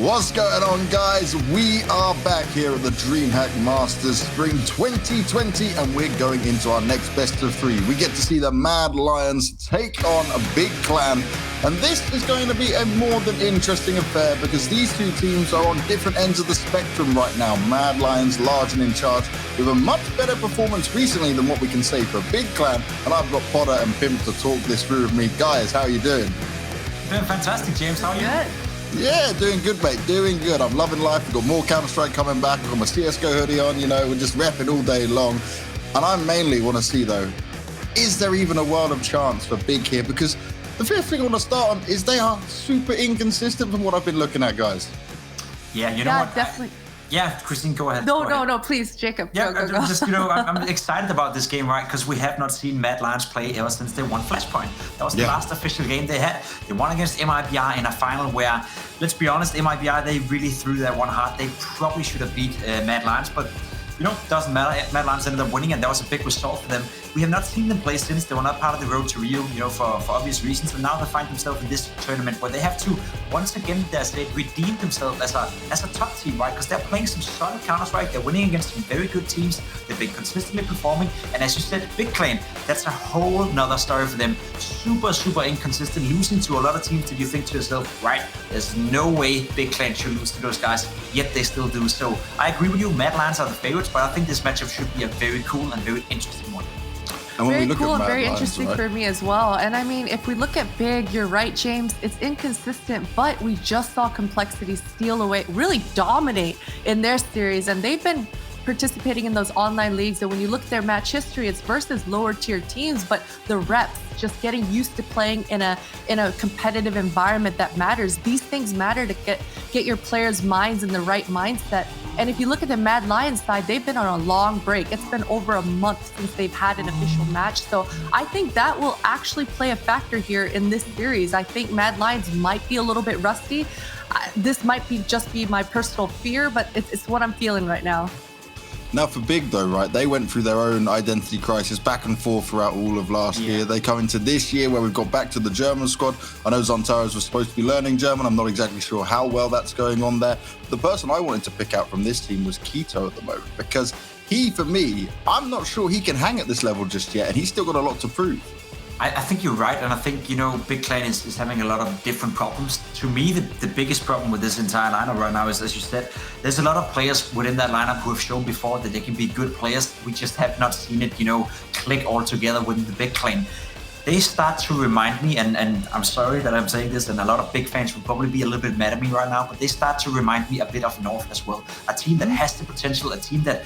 What's going on, guys? We are back here at the DreamHack Masters Spring 2020, and we're going into our next best of three. We get to see the Mad Lions take on a big clan, and this is going to be a more than interesting affair because these two teams are on different ends of the spectrum right now. Mad Lions, large and in charge, with a much better performance recently than what we can say for a big clan, and I've got Potter and Pimp to talk this through with me. Guys, how are you doing? Doing fantastic, James. How are you? Good. Yeah, doing good, mate. Doing good. I'm loving life. We've got more Counter-Strike coming back. I've got my CSGO hoodie on, you know, we're just repping all day long. And I mainly want to see, though, is there even a world of chance for Big here? Because the first thing I want to start on is they are super inconsistent from what I've been looking at, guys. Yeah, you know what? Definitely. Yeah, Christine, go ahead. No, please, Jacob. Yeah, go. just, you know, I'm excited about this game, right? Because we have not seen Mad Lions play ever since they won Flashpoint. That was the last official game they had. They won against MIBR in a final where, let's be honest, MIBR, they really threw their one hard. They probably should have beat Mad Lions, but you know, it doesn't matter. Mad Lions ended up winning, and that was a big result for them. We have not seen them play since. They were not part of the road to Rio, you know, for obvious reasons. And now they find themselves in this tournament where they have to, once again, they redeem themselves as a top team, right? Because they're playing some solid Counter-Strike. They're winning against some very good teams. They've been consistently performing. And as you said, Big Clan, that's a whole nother story for them. Super, super inconsistent, losing to a lot of teams that you think to yourself, right, there's no way Big Clan should lose to those guys, yet they still do. So I agree with you, Mad Lions are the favorites, but I think this matchup should be a very cool and very interesting one. And very cool and very interesting for me as well. And I mean, if we look at Big, you're right, James, it's inconsistent, but we just saw Complexity steal away, really dominate in their series. And they've been participating in those online leagues. And when you look at their match history, it's versus lower tier teams, but the reps, just getting used to playing in a competitive environment that matters. These things matter to get your players' minds in the right mindset. And if you look at the Mad Lions side, they've been on a long break. It's been over a month since they've had an official match. So I think that will actually play a factor here in this series. I think Mad Lions might be a little bit rusty. This might just be my personal fear, but it's what I'm feeling right now. Now for Big though, right, they went through their own identity crisis back and forth throughout all of last year. They come into this year where we've got back to the German squad. I know Zontaros was supposed to be learning German. I'm not exactly sure how well that's going on there. The person I wanted to pick out from this team was Keto at the moment, because he, for me, I'm not sure he can hang at this level just yet, and he's still got a lot to prove. I think you're right, and I think, you know, Big Clan is having a lot of different problems. To me, the biggest problem with this entire lineup right now is, as you said, there's a lot of players within that lineup who have shown before that they can be good players. We just have not seen it, you know, click all together within the Big Clan. They start to remind me, and I'm sorry that I'm saying this, and a lot of Big fans will probably be a little bit mad at me right now, but they start to remind me a bit of North as well. A team that has the potential, a team that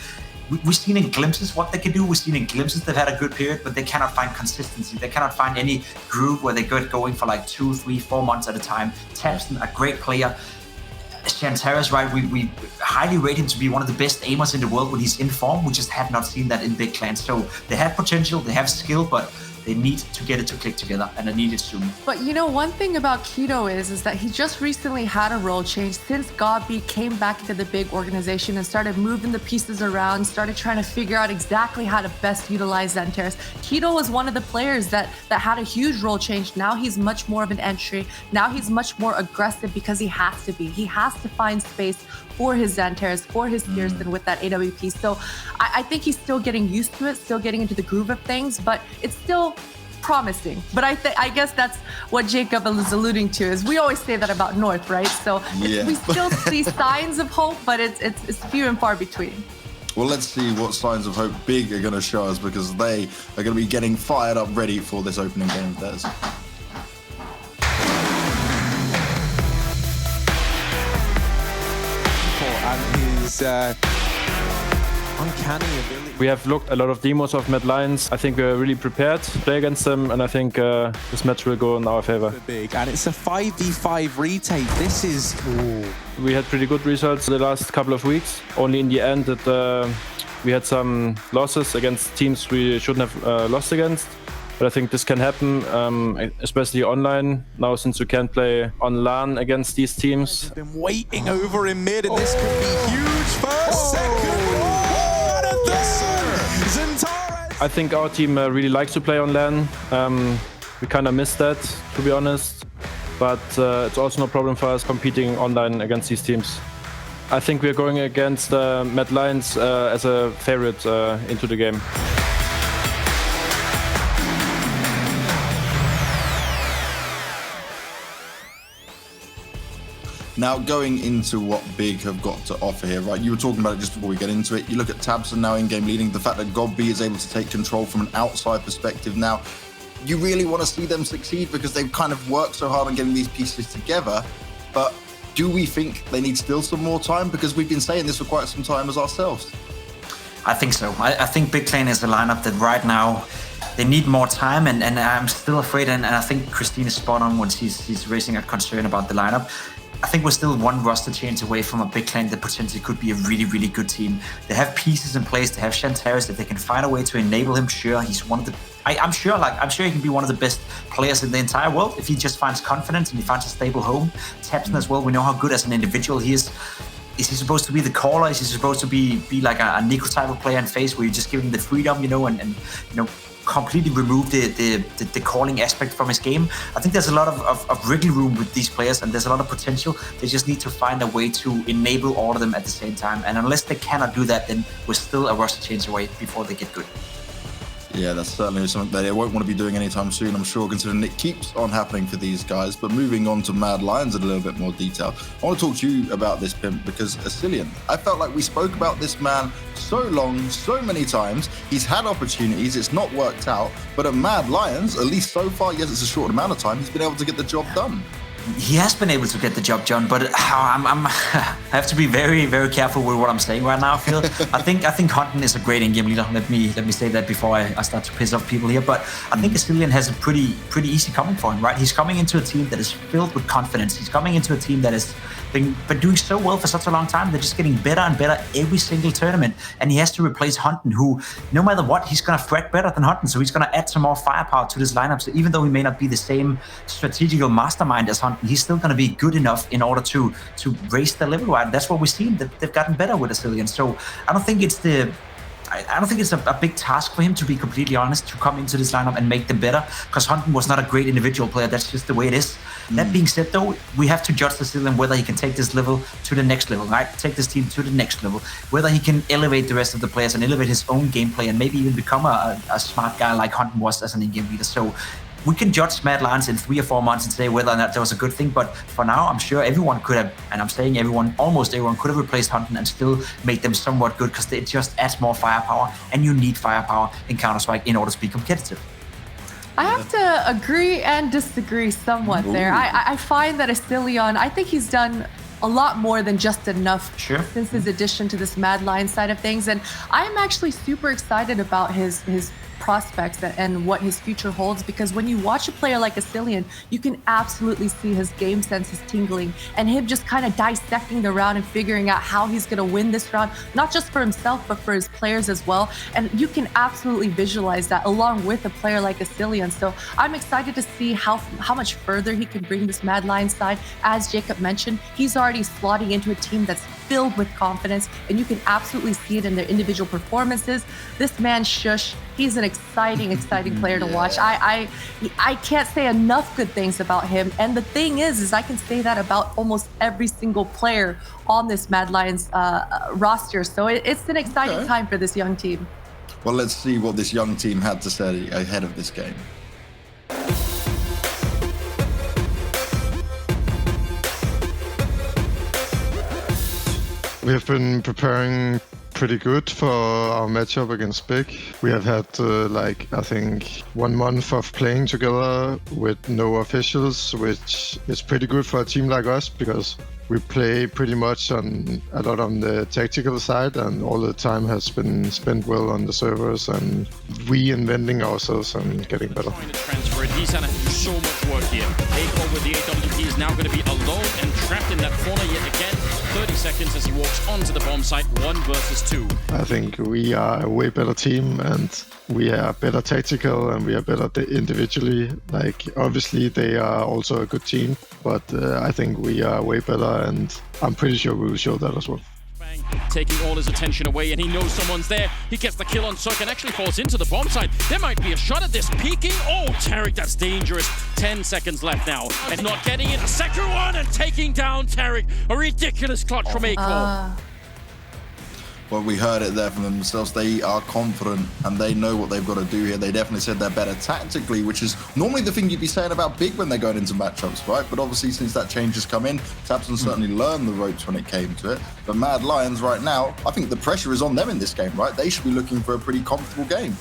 we've seen in glimpses what they can do. We've seen in glimpses they've had a good period, but they cannot find consistency. They cannot find any groove where they get going for like 2, 3, 4 months at a time. Tamsin, a great player. Shantaras, right? We highly rate him to be one of the best aimers in the world when he's in form. We just have not seen that in Big Clan. So they have potential, they have skill, but they need to get it to click together, and they need it soon. But you know, one thing about Keto is that he just recently had a role change since Godby came back into the Big organization and started moving the pieces around, started trying to figure out exactly how to best utilize Zenteres. Keto was one of the players that had a huge role change. Now he's much more of an entry. Now he's much more aggressive because he has to be. He has to find space for his Zenteres, for his Pearson with that AWP. So I think he's still getting used to it, still getting into the groove of things, but it's still promising. But I guess that's what Jacob is alluding to, is we always say that about North, right? So we still see signs of hope, but it's few and far between. Well, let's see what signs of hope Big are going to show us, because they are going to be getting fired up ready for this opening game of theirs. And his uncanny ability. We have looked a lot of demos of Mad Lions. I think we're really prepared to play against them, and I think this match will go in our favor. Big, and it's a 5v5 retake. This is... We had pretty good results the last couple of weeks. Only in the end that we had some losses against teams we shouldn't have lost against. But I think this can happen, especially online, now since you can't play on LAN against these teams. Been waiting over in mid, and this could be huge. First, second, what a Zontaros! I think our team really likes to play on LAN. We kind of missed that, to be honest. but it's also no problem for us competing online against these teams. I think we're going against Mad Lions as a favorite into the game. Now, going into what Big have got to offer here, right? You were talking about it just before we get into it. You look at Tabson now in-game leading, the fact that Godby is able to take control from an outside perspective now. You really want to see them succeed because they've kind of worked so hard on getting these pieces together. But do we think they need still some more time? Because we've been saying this for quite some time as ourselves. I think so. I think Big Clan is the lineup that right now they need more time, and I'm still afraid, and I think Christine is spot on when she's raising a concern about the lineup. I think we're still one roster change away from a Big Clan that potentially could be a really, really good team. They have pieces in place. They have Shantaris. If they can find a way to enable him, sure, he's one of the. I'm sure he can be one of the best players in the entire world if he just finds confidence and he finds a stable home. Tabson as well. We know how good as an individual he is. Is he supposed to be the caller? Is he supposed to be like a Nico type of player in FaZe where you just give him the freedom, and completely remove the calling aspect from his game? I think there's a lot of wriggle room with these players, and there's a lot of potential. They just need to find a way to enable all of them at the same time. And unless they cannot do that, then we're still a roster change away before they get good. Yeah, that's certainly something that they won't want to be doing anytime soon, I'm sure, considering it keeps on happening for these guys. But moving on to Mad Lions in a little bit more detail, I want to talk to you about this pimp because Asilian, I felt like we spoke about this man so long, so many times. He's had opportunities, it's not worked out, but at Mad Lions, at least so far, yes, it's a short amount of time, he's been able to get the job done. He has been able to get the job done, but I have to be very, very careful with what I'm saying right now, Phil. I think Hunton is a great in-game leader. Let me say that before I start to piss off people here. But I think Asilian has a pretty easy coming for him, right? He's coming into a team that is filled with confidence. He's coming into a team that has been doing so well for such a long time. They're just getting better and better every single tournament. And he has to replace Hunton, who, no matter what, he's going to threat better than Hunton. So he's going to add some more firepower to this lineup. So even though he may not be the same strategical mastermind as Hunton, he's still going to be good enough in order to raise the level, right? That's what we've seen. They've gotten better with Asilian. So I don't think it's a big task for him, to be completely honest, to come into this lineup and make them better, because Hunton was not a great individual player. That's just the way it is. That being said, though, we have to judge Asilian whether he can take this level to the next level, right? Take this team to the next level. Whether he can elevate the rest of the players and elevate his own gameplay and maybe even become a smart guy like Hunton was as an in-game leader. So we can judge Mad Lions in 3 or 4 months and say whether or not that was a good thing. But for now, I'm sure everyone could have, and I'm saying everyone, almost everyone could have replaced Hunton and still made them somewhat good, because it just adds more firepower, and you need firepower in Counter-Strike in order to be competitive. I have to agree and disagree somewhat there. I find that Asilian, I think he's done a lot more than just enough since his addition to this Mad Lions side of things. And I'm actually super excited about his prospects and what his future holds, because when you watch a player like Asilian, you can absolutely see his game sense is tingling and him just kind of dissecting the round and figuring out how he's going to win this round, not just for himself, but for his players as well. And you can absolutely visualize that along with a player like Asilian. So I'm excited to see how much further he can bring this Mad Lions side. As Jacob mentioned, he's already slotting into a team that's filled with confidence, and you can absolutely see it in their individual performances. This man, Shush, he's an exciting player to watch. I can't say enough good things about him. And the thing is I can say that about almost every single player on this Mad Lions roster. So it's an exciting time for this young team. Well, let's see what this young team had to say ahead of this game. We have been preparing pretty good for our matchup against Big. We have had I think 1 month of playing together with no officials, which is pretty good for a team like us, because we play pretty much a lot on the tactical side, and all the time has been spent well on the servers and reinventing ourselves and getting better. He's had so much work here. A4 with the AWP is now going to be alone and trapped in that corner yet again. 30 seconds as he walks onto the bomb site, 1 versus 2. I think we are a way better team, and we are better tactical, and we are better individually. Obviously they are also a good team, but I think we are way better, and I'm pretty sure we will show that as well. taking all his attention away, and he knows someone's there. He gets the kill on Suk and actually falls into the bomb site. There might be a shot at this. Peeking. Oh, Tarek, that's dangerous. 10 seconds left now. And not getting it. A second one and taking down Tarek. A ridiculous clutch from Aiko. Well, we heard it there from themselves. They are confident and they know what they've got to do here. They definitely said they're better tactically, which is normally the thing you'd be saying about Big when they're going into matchups, right? But obviously, since that change has come in, Tabson certainly learned the ropes when it came to it. But Mad Lions right now, I think the pressure is on them in this game, right? They should be looking for a pretty comfortable game.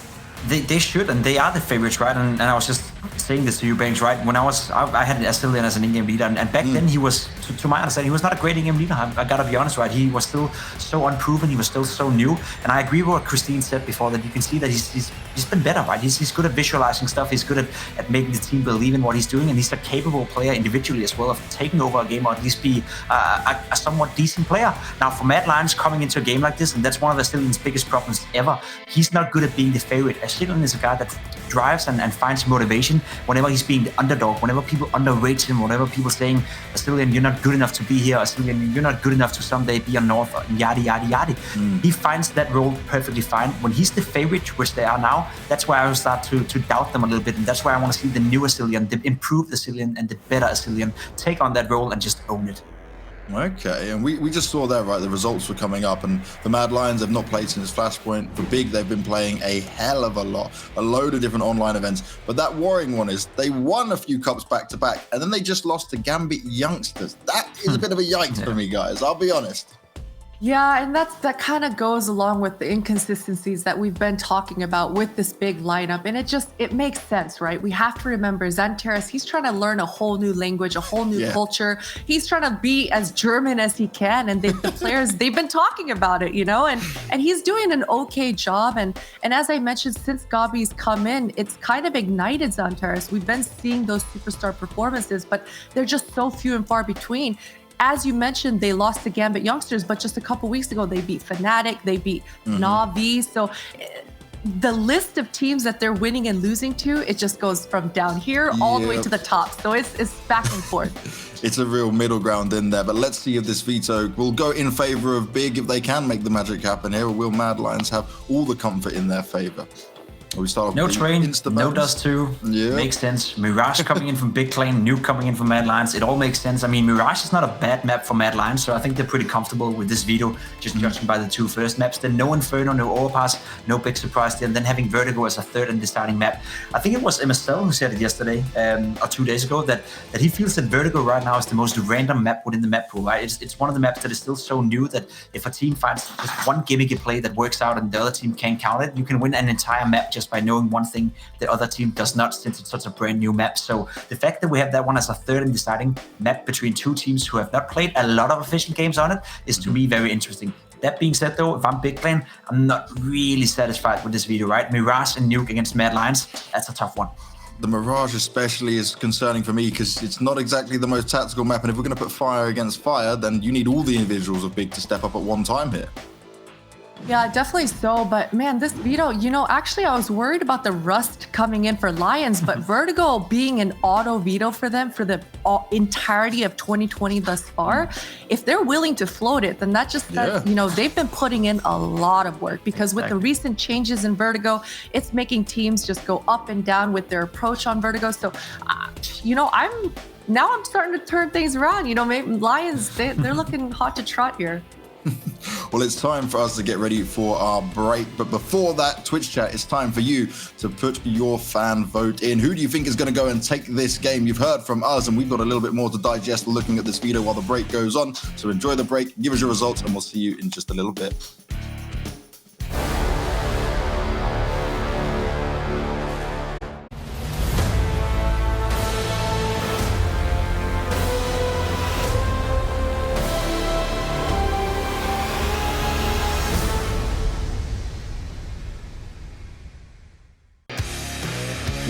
They should, and they are the favorites, right? And I was just saying this to you, Banks, right? When I had Astillion as an in-game leader, and back then he was, to my understanding, he was not a great in-game leader. I gotta be honest, right? He was still so unproven, he was still so new. And I agree with what Christine said before, that you can see that he's been better, right? He's good at visualizing stuff, he's good at making the team believe in what he's doing, and he's a capable player individually as well of taking over a game, or at least be a somewhat decent player. Now, for Mad Lions coming into a game like this, and that's one of Astillion's biggest problems ever, he's not good at being the favorite. Astillion is a guy that drives and finds motivation whenever he's being the underdog, whenever people underrate him, whenever people saying, Astillion, you're not good enough to be here, Astillion, you're not good enough to someday be on North, yada, yada, yada. He finds that role perfectly fine. When he's the favorite, which they are now, that's why I will start to doubt them a little bit, and that's why I want to see the new Astillion, the improved Astillion, and the better Astillion take on that role and just own it. Okay, and we just saw there, right, the results were coming up, and the Mad Lions have not played since Flashpoint. For Big, they've been playing a hell of a lot, a load of different online events. But that worrying one is they won a few cups back-to-back, and then they just lost to Gambit Youngsters. That is a bit of a yikes for me, guys, I'll be honest. Yeah, and that kind of goes along with the inconsistencies that we've been talking about with this Big lineup. And it makes sense, right? We have to remember Xantares, he's trying to learn a whole new language, a whole new culture. He's trying to be as German as he can. And the players, they've been talking about it, and he's doing an okay job. And as I mentioned, since Gabi's come in, it's kind of ignited Xantares. We've been seeing those superstar performances, but they're just so few and far between. As you mentioned, they lost to Gambit Youngsters, but just a couple weeks ago, they beat Fnatic, they beat Na'Vi. So the list of teams that they're winning and losing to, it just goes from down here all the way to the top. So it's back and forth. It's a real middle ground in there, but let's see if this veto will go in favor of Big, if they can make the magic happen here, or will Mad Lions have all the comfort in their favor? We start no Train, no Dust 2, makes sense. Mirage coming in from Big Clan, Nuke coming in from Mad Lions, it all makes sense. I mean, Mirage is not a bad map for Mad Lions, so I think they're pretty comfortable with this veto, just judging by the two first maps. Then no Inferno, no Overpass, no big surprise there, and then having Vertigo as a third and deciding map. I think it was MSL who said it yesterday, or 2 days ago, that he feels that Vertigo right now is the most random map within the map pool, right? It's one of the maps that is still so new that if a team finds just one gimmicky play that works out and the other team can't count it, you can win an entire map just by knowing one thing the other team does not, since it's such a brand new map. So the fact that we have that one as a third and deciding map between two teams who have not played a lot of official games on it is to me very interesting. That being said, though, if I'm Big Clan, I'm not really satisfied with this veto, right? Mirage and Nuke against Mad Lions, that's a tough one. The Mirage especially is concerning for me because it's not exactly the most tactical map, and if we're going to put fire against fire, then you need all the individuals of Big to step up at one time here. Yeah, definitely so. But man, this veto, actually I was worried about the Rust coming in for Lions, but Vertigo being an auto veto for them for the entirety of 2020 thus far, if they're willing to float it, then that just says, they've been putting in a lot of work, because with the recent changes in Vertigo, it's making teams just go up and down with their approach on Vertigo. So, I'm starting to turn things around. Maybe Lions, they're looking hot to trot here. Well, it's time for us to get ready for our break. But before that, Twitch chat, it's time for you to put your fan vote in. Who do you think is going to go and take this game? You've heard from us, and we've got a little bit more to digest looking at this video while the break goes on. So enjoy the break, give us your results, and we'll see you in just a little bit.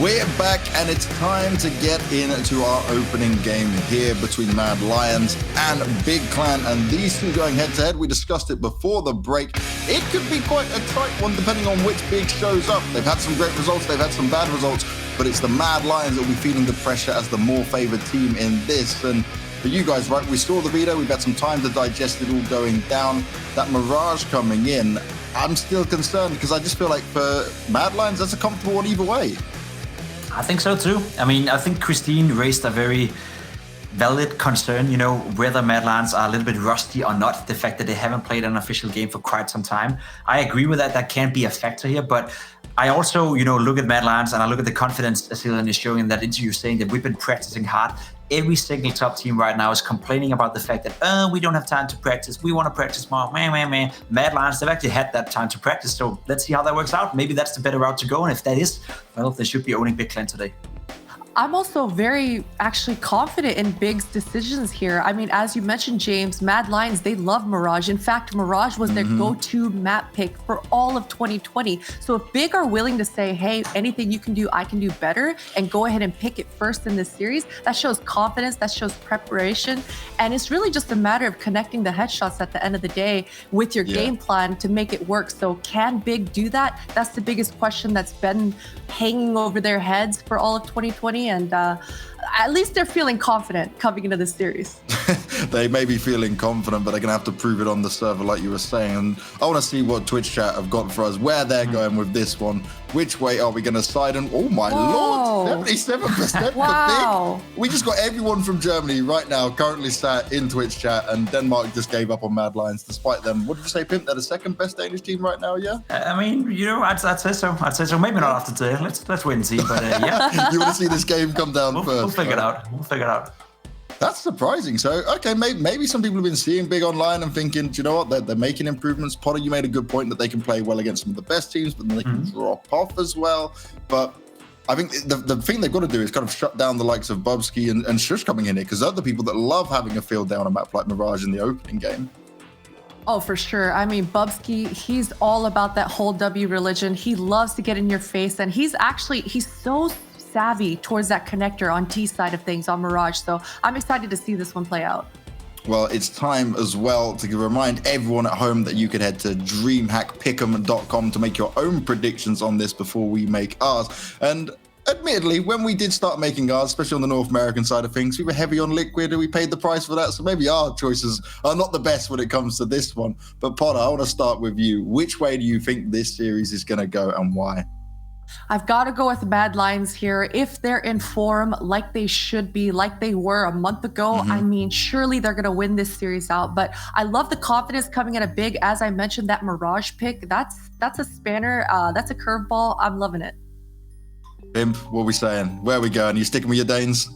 We're back, and it's time to get into our opening game here between Mad Lions and Big Clan, and these two going head to head. We discussed it before the break. It could be quite a tight one depending on which Big shows up. They've had some great results, they've had some bad results, but it's the Mad Lions that will be feeling the pressure as the more favored team in this. And But you guys, right, we saw the veto. We've had some time to digest it all going down. That Mirage coming in, I'm still concerned because I just feel like for Mad Lions, that's a comfortable one either way. I think so too. I mean, I think Christine raised a very valid concern, whether Mad Lions are a little bit rusty or not. The fact that they haven't played an official game for quite some time. I agree with that. That can be a factor here, but I also, look at Mad Lions and I look at the confidence Asilian is showing in that interview, saying that we've been practicing hard. Every single top team right now is complaining about the fact that, we don't have time to practice. We want to practice more. Mad Lions, they've actually had that time to practice. So let's see how that works out. Maybe that's the better route to go. And if that is, well, they should be owning Big Clan today. I'm also very actually confident in Big's decisions here. I mean, as you mentioned, James, Mad Lions, they love Mirage. In fact, Mirage was their go-to map pick for all of 2020. So if Big are willing to say, hey, anything you can do, I can do better, and go ahead and pick it first in this series, that shows confidence, that shows preparation. And it's really just a matter of connecting the headshots at the end of the day with your game plan to make it work. So can Big do that? That's the biggest question that's been hanging over their heads for all of 2020. And at least they're feeling confident coming into this series. They may be feeling confident, but they're going to have to prove it on the server, like you were saying. And I want to see what Twitch chat have got for us, where they're going with this one. Which way are we going to side? And oh my lord, 77% wow. for Big. We just got everyone from Germany right now currently sat in Twitch chat, and Denmark just gave up on Mad Lions despite them. What did you say, Pimp? They're the second best Danish team right now, yeah? I mean, I'd say so. I'd say so. Maybe not after today. Let's wait and see. But yeah. You want to see this game come down first? We'll figure it out. We'll figure it out. That's surprising. So, okay, maybe some people have been seeing Big online and thinking, do you know what, they're making improvements. Potter, you made a good point that they can play well against some of the best teams, but then they can drop off as well. But I think the thing they've got to do is kind of shut down the likes of Bubsky and Shush coming in here, because they're the people that love having a field down a map like Mirage in the opening game. Oh, for sure. I mean, Bubsky, he's all about that whole W religion. He loves to get in your face, and he's so savvy towards that connector on T side of things on Mirage. So I'm excited to see this one play out. Well, it's time as well to remind everyone at home that you could head to DreamHackPick'em.com to make your own predictions on this before we make ours. And admittedly, when we did start making ours, especially on the North American side of things, we were heavy on Liquid and we paid the price for that. So maybe our choices are not the best when it comes to this one. But Potter, I want to start with you. Which way do you think this series is going to go and why? I've got to go with Mad Lions here. If they're in form like they should be, like they were a month ago, I mean, surely they're going to win this series out. But I love the confidence coming at a Big. As I mentioned, that Mirage pick, that's a spanner. That's a curveball. I'm loving it. Pimp, what are we saying? Where are we going? You sticking with your Danes?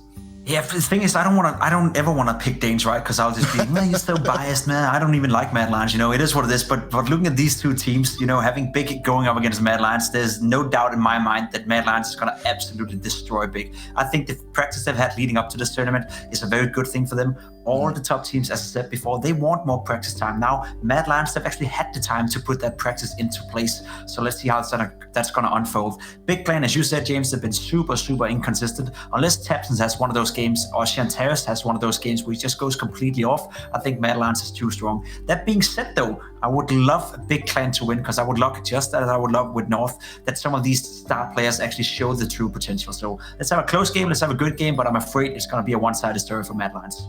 Yeah, the thing is, I don't ever want to pick Danes, right? Because I'll just be, man, you're so biased, man. I don't even like Mad Lions. It is what it is. But looking at these two teams, having Big going up against Mad Lions, there's no doubt in my mind that Mad Lions is going to absolutely destroy Big. I think the practice they've had leading up to this tournament is a very good thing for them. All the top teams, as I said before, they want more practice time. Now, Mad Lions, they've actually had the time to put that practice into place. So let's see how that's going to unfold. Big Clan, as you said, James, have been super, super inconsistent. Unless Tapsons has one of those games or Shantaris has one of those games where he just goes completely off, I think Mad Lions is too strong. That being said, though, I would love Big Clan to win because I would love, just as I would love with North, that some of these star players actually show the true potential. So let's have a close game, let's have a good game, but I'm afraid it's going to be a one-sided story for Mad Lions.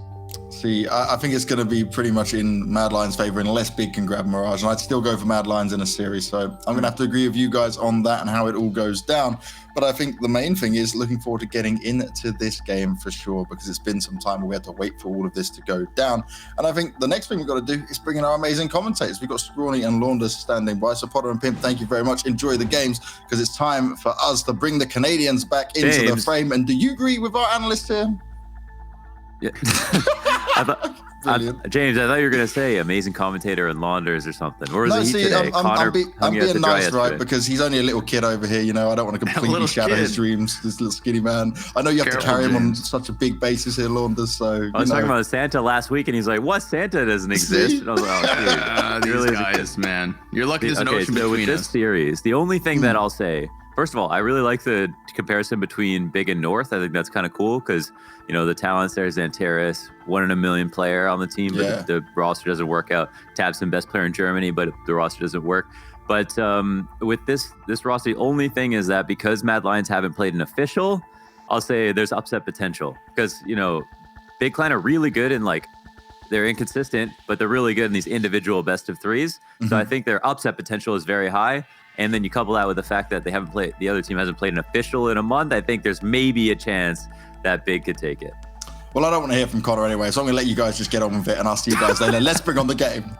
See, I think it's going to be pretty much in Mad Lions' favor unless Big can grab Mirage. And I'd still go for Mad Lions in a series. So I'm going to have to agree with you guys on that and how it all goes down. But I think the main thing is looking forward to getting into this game for sure, because it's been some time where we had to wait for all of this to go down. And I think the next thing we've got to do is bring in our amazing commentators. We've got Scrawny and Launders standing by. So Potter and Pimp, thank you very much. Enjoy the games, because it's time for us to bring the Canadians back into the frame. And do you agree with our analyst here? Yeah. James, I thought you were going to say amazing commentator and Launders or something. Or is he today? I'm being nice, right? Because he's only a little kid over here. I don't want to completely shadow his dreams. This little skinny man. I know you have to carry him on such a big basis here, Launders. So I was talking about Santa last week, and he's like, "What? Santa doesn't exist?" And I was like, "Oh, dude, these guys, man. You're lucky there's an ocean so between with this us." series, the only thing that I'll say, first of all, I really like the comparison between Big and North. I think that's kind of cool because, the talents there, Xantaris, 1 in a million player on the team, but the roster doesn't work out. Tabson, best player in Germany, but the roster doesn't work. But with this roster, the only thing is that because Mad Lions haven't played an official, I'll say there's upset potential because, Big Clan are really good in like, they're inconsistent, but they're really good in these individual best of threes. So I think their upset potential is very high. And then you couple that with the fact that the other team hasn't played an official in a month. I think there's maybe a chance that Big could take it. Well, I don't want to hear from Connor anyway, so I'm going to let you guys just get on with it, and I'll see you guys later. Let's bring on the game.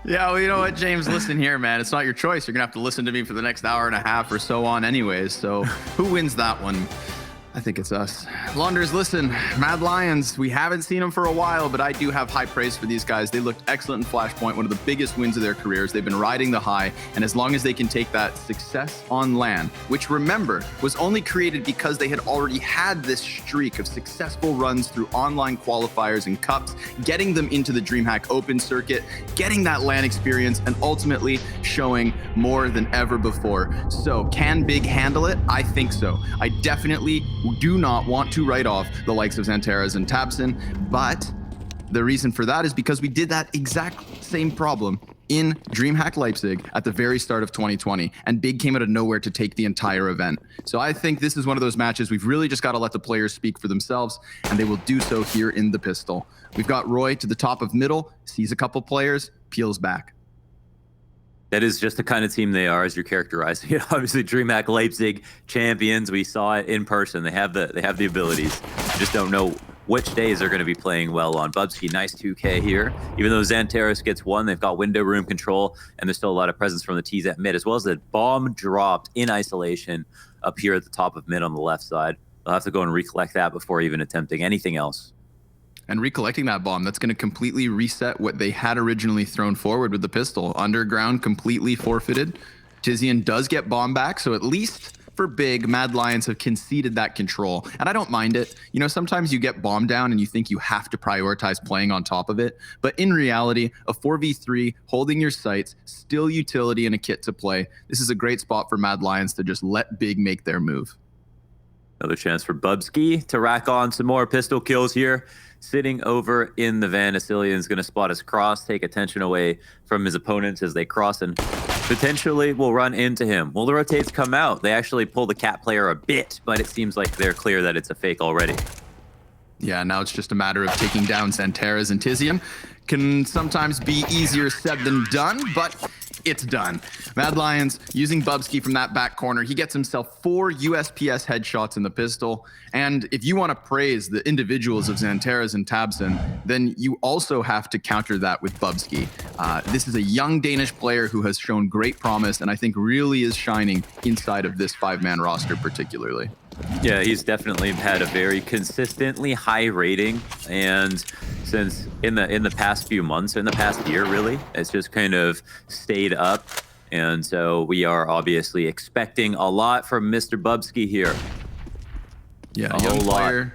Yeah, well, you know what, James, listen here, man. It's not your choice. You're going to have to listen to me for the next hour and a half or so on anyways. So who wins that one? I think it's us. Launders, listen, Mad Lions, we haven't seen them for a while, but I do have high praise for these guys. They looked excellent in Flashpoint, one of the biggest wins of their careers. They've been riding the high, and as long as they can take that success on LAN, which remember, was only created because they had already had this streak of successful runs through online qualifiers and cups, getting them into the DreamHack Open circuit, getting that LAN experience, and ultimately showing more than ever before. So can Big handle it? I think so. I definitely do not want to write off the likes of Xanteras and Tabson, but the reason for that is because we did that exact same problem in DreamHack Leipzig at the very start of 2020, and Big came out of nowhere to take the entire event. So I think this is one of those matches we've really just got to let the players speak for themselves, and they will do so here in the pistol. We've got Roy to the top of middle, sees a couple players, peels back. That is just the kind of team they are, as you're characterizing it. Obviously, DreamHack Leipzig champions. We saw it in person. They have the abilities. Just don't know which days they're going to be playing well on. Bubsky, nice 2K here. Even though Xanteras gets one, they've got window room control, and there's still a lot of presence from the T's at mid, as well as the bomb dropped in isolation up here at the top of mid on the left side. They'll have to go and recollect that before even attempting anything else. And recollecting that bomb, that's going to completely reset what they had originally thrown forward with the pistol. Underground completely forfeited. Tizian does get bomb back, so at least for Big, Mad Lions have conceded that control. And I don't mind it. You know, sometimes you get bomb down and you think you have to prioritize playing on top of it. But in reality, a 4v3, holding your sights, still utility and a kit to play. This is a great spot for Mad Lions to just let Big make their move. Another chance for Bubsky to rack on some more pistol kills here. Sitting over in the van, Asilian's going to spot his cross, take attention away from his opponents as they cross, and potentially will run into him. Will the rotates come out? They actually pull the cat player a bit, but it seems like they're clear that it's a fake already. Yeah, now it's just a matter of taking down Xanteras and Tizian. Can sometimes be easier said than done, but it's done. Mad Lions using Bubsky from that back corner. He gets himself 4 USPS headshots in the pistol. And if you want to praise the individuals of Xanteras and Tabson, then you also have to counter that with Bubsky. This is a young Danish player who has shown great promise and I think really is shining inside of this 5-man roster particularly. Yeah, he's definitely had a very consistently high rating, and since in the past few months, in the past year really, it's just kind of stayed up, and so we are obviously expecting a lot from Mr. Bubsky here. Yeah, a young player.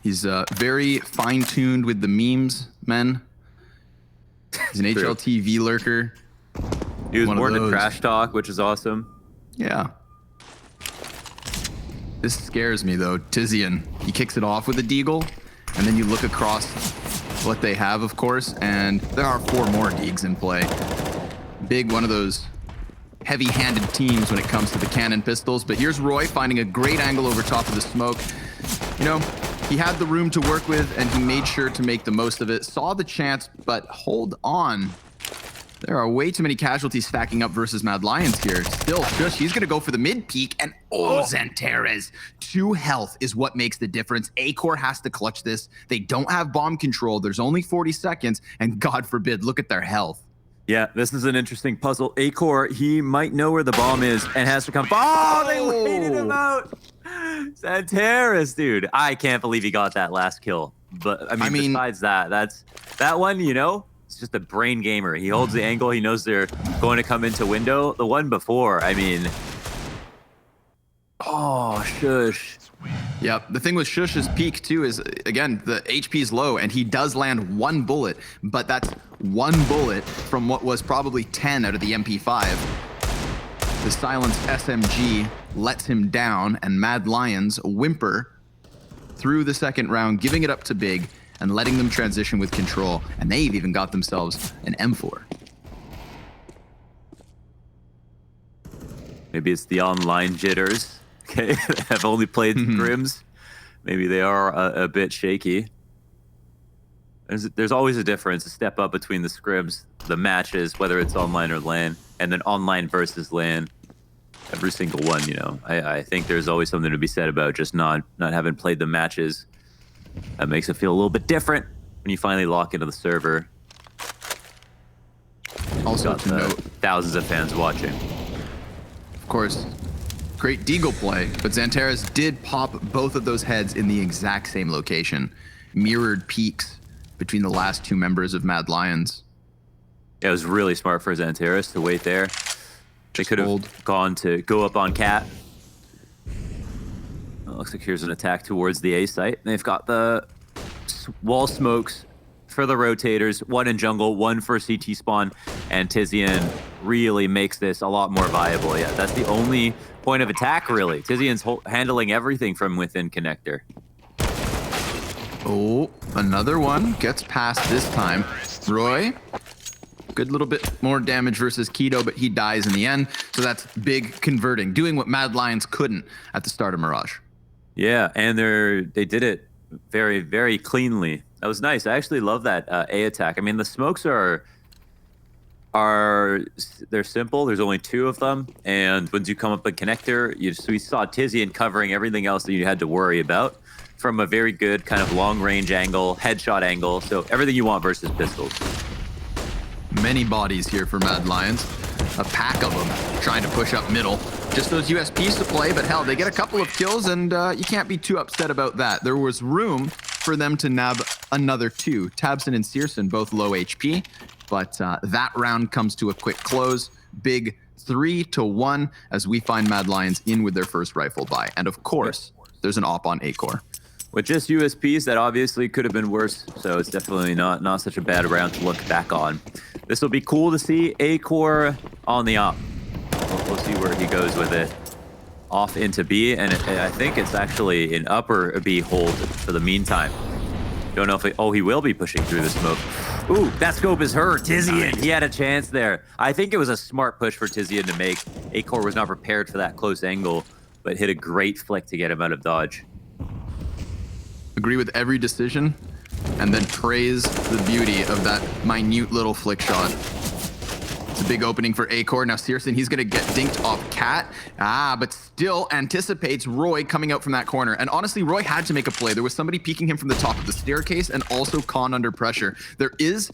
He's very fine-tuned with the memes, men. He's an HLTV lurker. He was born in Trash Talk, which is awesome. Yeah. This scares me though. Tizian, he kicks it off with a deagle, and then you look across what they have, of course, and there are 4 more deags in play. Big, one of those heavy-handed teams when it comes to the cannon pistols, but here's Roy finding a great angle over top of the smoke. You know, he had the room to work with, and he made sure to make the most of it. Saw the chance, but hold on. There are way too many casualties stacking up versus Mad Lions here. Still, Shush, he's going to go for the mid peak, and Xanteras. 2 health is what makes the difference. A-Core has to clutch this. They don't have bomb control. There's only 40 seconds, and God forbid, look at their health. Yeah, this is an interesting puzzle. A-Core, he might know where the bomb is and has to come. Oh, they waited him out. Xanteras, dude. I can't believe he got that last kill. But, I mean besides that, that one, you know, it's just a brain gamer. He holds the angle. He knows they're going to come into window. The one before, I mean... Oh, Shush. Yep. The thing with Shush's peak, too, is, again, the HP is low, and he does land 1 bullet, but that's 1 bullet from what was probably 10 out of the MP5. The silenced SMG lets him down, and Mad Lions whimper through the second round, giving it up to Big, and letting them transition with control. And they've even got themselves an M4. Maybe it's the online jitters. Okay, have only played Grims. Maybe they are a bit shaky. There's always a difference, a step up between the scrims, the matches, whether it's online or LAN, and then online versus LAN. Every single one, you know. I think there's always something to be said about just not having played the matches. That makes it feel a little bit different when you finally lock into the server. Also to note, thousands of fans watching. Of course, great Deagle play, but Xanteras did pop both of those heads in the exact same location. Mirrored peaks between the last two members of Mad Lions. Yeah, it was really smart for Xanteras to wait there. They could have gone to go up on Cat. Well, looks like here's an attack towards the A site. They've got the wall smokes for the rotators, one in jungle, one for CT spawn, and Tizian really makes this a lot more viable. Yeah, that's the only point of attack, really. Tizian's handling everything from within connector. Oh, another one gets past this time. Roy, good little bit more damage versus Keto, but he dies in the end. So that's big converting, doing what Mad Lions couldn't at the start of Mirage. Yeah, and they did it very, very cleanly. That was nice. I actually love that A attack. I mean, the smokes they're simple. There's only two of them, and once you come up a connector, we saw Tizian covering everything else that you had to worry about from a very good kind of long-range angle, headshot angle. So everything you want versus pistols. Many bodies here for Mad Lions. A pack of them trying to push up middle. Just those USPs to play, but hell, they get a couple of kills, and you can't be too upset about that. There was room for them to nab another two. Tabson and Searson both low HP, but that round comes to a quick close. Big 3-1 as we find Mad Lions in with their first rifle buy. And of course, there's an op on A-Core. With just USPs, that obviously could have been worse, so it's definitely not such a bad round to look back on. This will be cool to see A-Core on the op. We'll see where he goes with it. Off into B, and I think it's actually an upper B hold for the meantime. Don't know if he will be pushing through the smoke. Ooh, that scope is hurt. Tizian, he had a chance there. I think it was a smart push for Tizian to make. A-Core was not prepared for that close angle, but hit a great flick to get him out of dodge. Agree with every decision, and then praise the beauty of that minute little flick shot. It's a big opening for A-Core. Now Searson, he's gonna get dinked off Cat. But still anticipates Roy coming out from that corner. And honestly, Roy had to make a play. There was somebody peeking him from the top of the staircase and also Khan under pressure. There is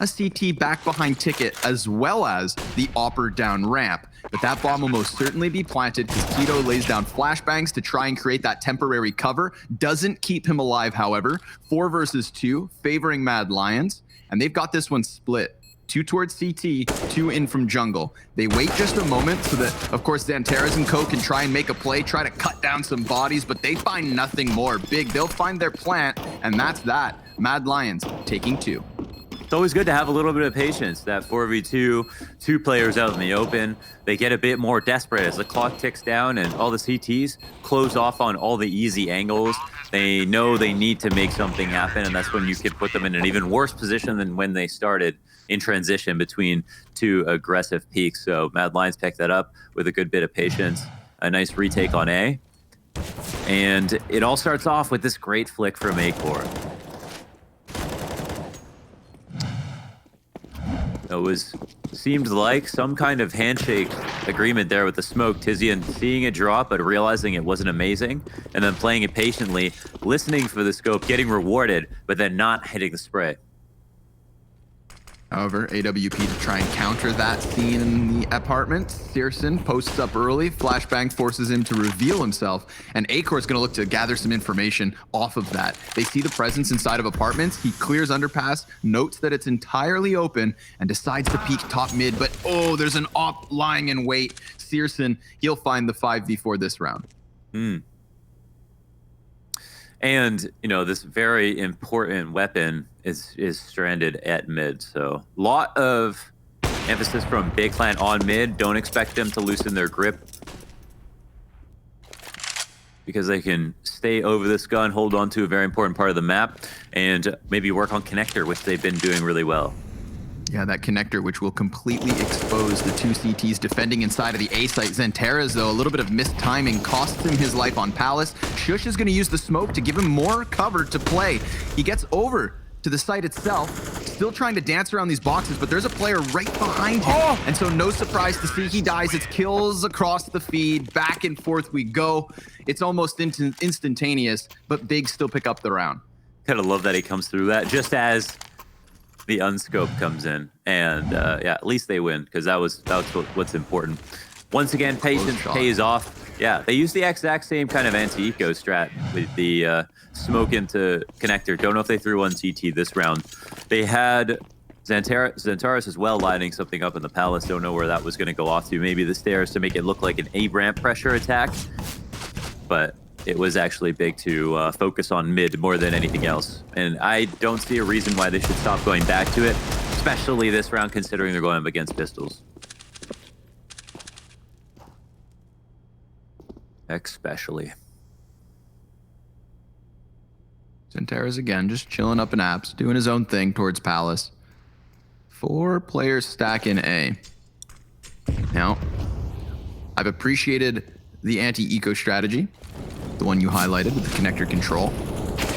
a CT back behind Ticket as well as the Opper down ramp. But that bomb will most certainly be planted because Keto lays down flashbangs to try and create that temporary cover. Doesn't keep him alive, however. 4 versus 2, favoring Mad Lions. And they've got this one split. 2 towards CT, 2 in from jungle. They wait just a moment so that, of course, Xanteras and co can try and make a play, try to cut down some bodies, but they find nothing more. Big, they'll find their plant, and that's that. Mad Lions taking 2. It's always good to have a little bit of patience. That 4v2, 2 players out in the open, they get a bit more desperate as the clock ticks down and all the CTs close off on all the easy angles. They know they need to make something happen, and that's when you could put them in an even worse position than when they started in transition between 2 aggressive peaks. So Mad Lions picked that up with a good bit of patience. A nice retake on A. And it all starts off with this great flick from A-Core. It seemed like some kind of handshake agreement there with the smoke. Tizian seeing it drop, but realizing it wasn't amazing, and then playing it patiently, listening for the scope, getting rewarded, but then not hitting the spray. However, AWP to try and counter that scene in the apartment. Searson posts up early. Flashbang forces him to reveal himself. And A-Core is going to look to gather some information off of that. They see the presence inside of apartments. He clears underpass, notes that it's entirely open, and decides to peek top mid. But oh, there's an op lying in wait. Searson, he'll find the 5v4 this round. And, you know, this very important weapon is stranded at mid. So a lot of emphasis from Big Clan on mid. Don't expect them to loosen their grip because they can stay over this gun, hold on to a very important part of the map, and maybe work on connector, which they've been doing really well. Yeah, that connector, which will completely expose the 2 CTs defending inside of the A site. Xanteras, though, a little bit of missed timing costs him his life on Palace. Shush is going to use the smoke to give him more cover to play. He gets over to the site itself, still trying to dance around these boxes, but there's a player right behind him. And so no surprise to see he dies. It's kills across the feed, back and forth we go. It's almost instantaneous, but Big still pick up the round. Kind of love that he comes through that just as the unscope comes in. And yeah, at least they win, because that was what's important. Once again, patience pays off. Yeah, they use the exact same kind of anti-eco strat with the smoke into connector. Don't know if they threw one CT this round. They had Xantares as well lining something up in the palace. Don't know where that was going to go off to. Maybe the stairs to make it look like an A-ramp pressure attack. But it was actually big to focus on mid more than anything else. And I don't see a reason why they should stop going back to it, especially this round considering they're going up against pistols. Especially. Xantares again, just chilling up in apps, doing his own thing towards Palace. 4 players stack in A. Now, I've appreciated the anti-eco strategy, the one you highlighted with the connector control.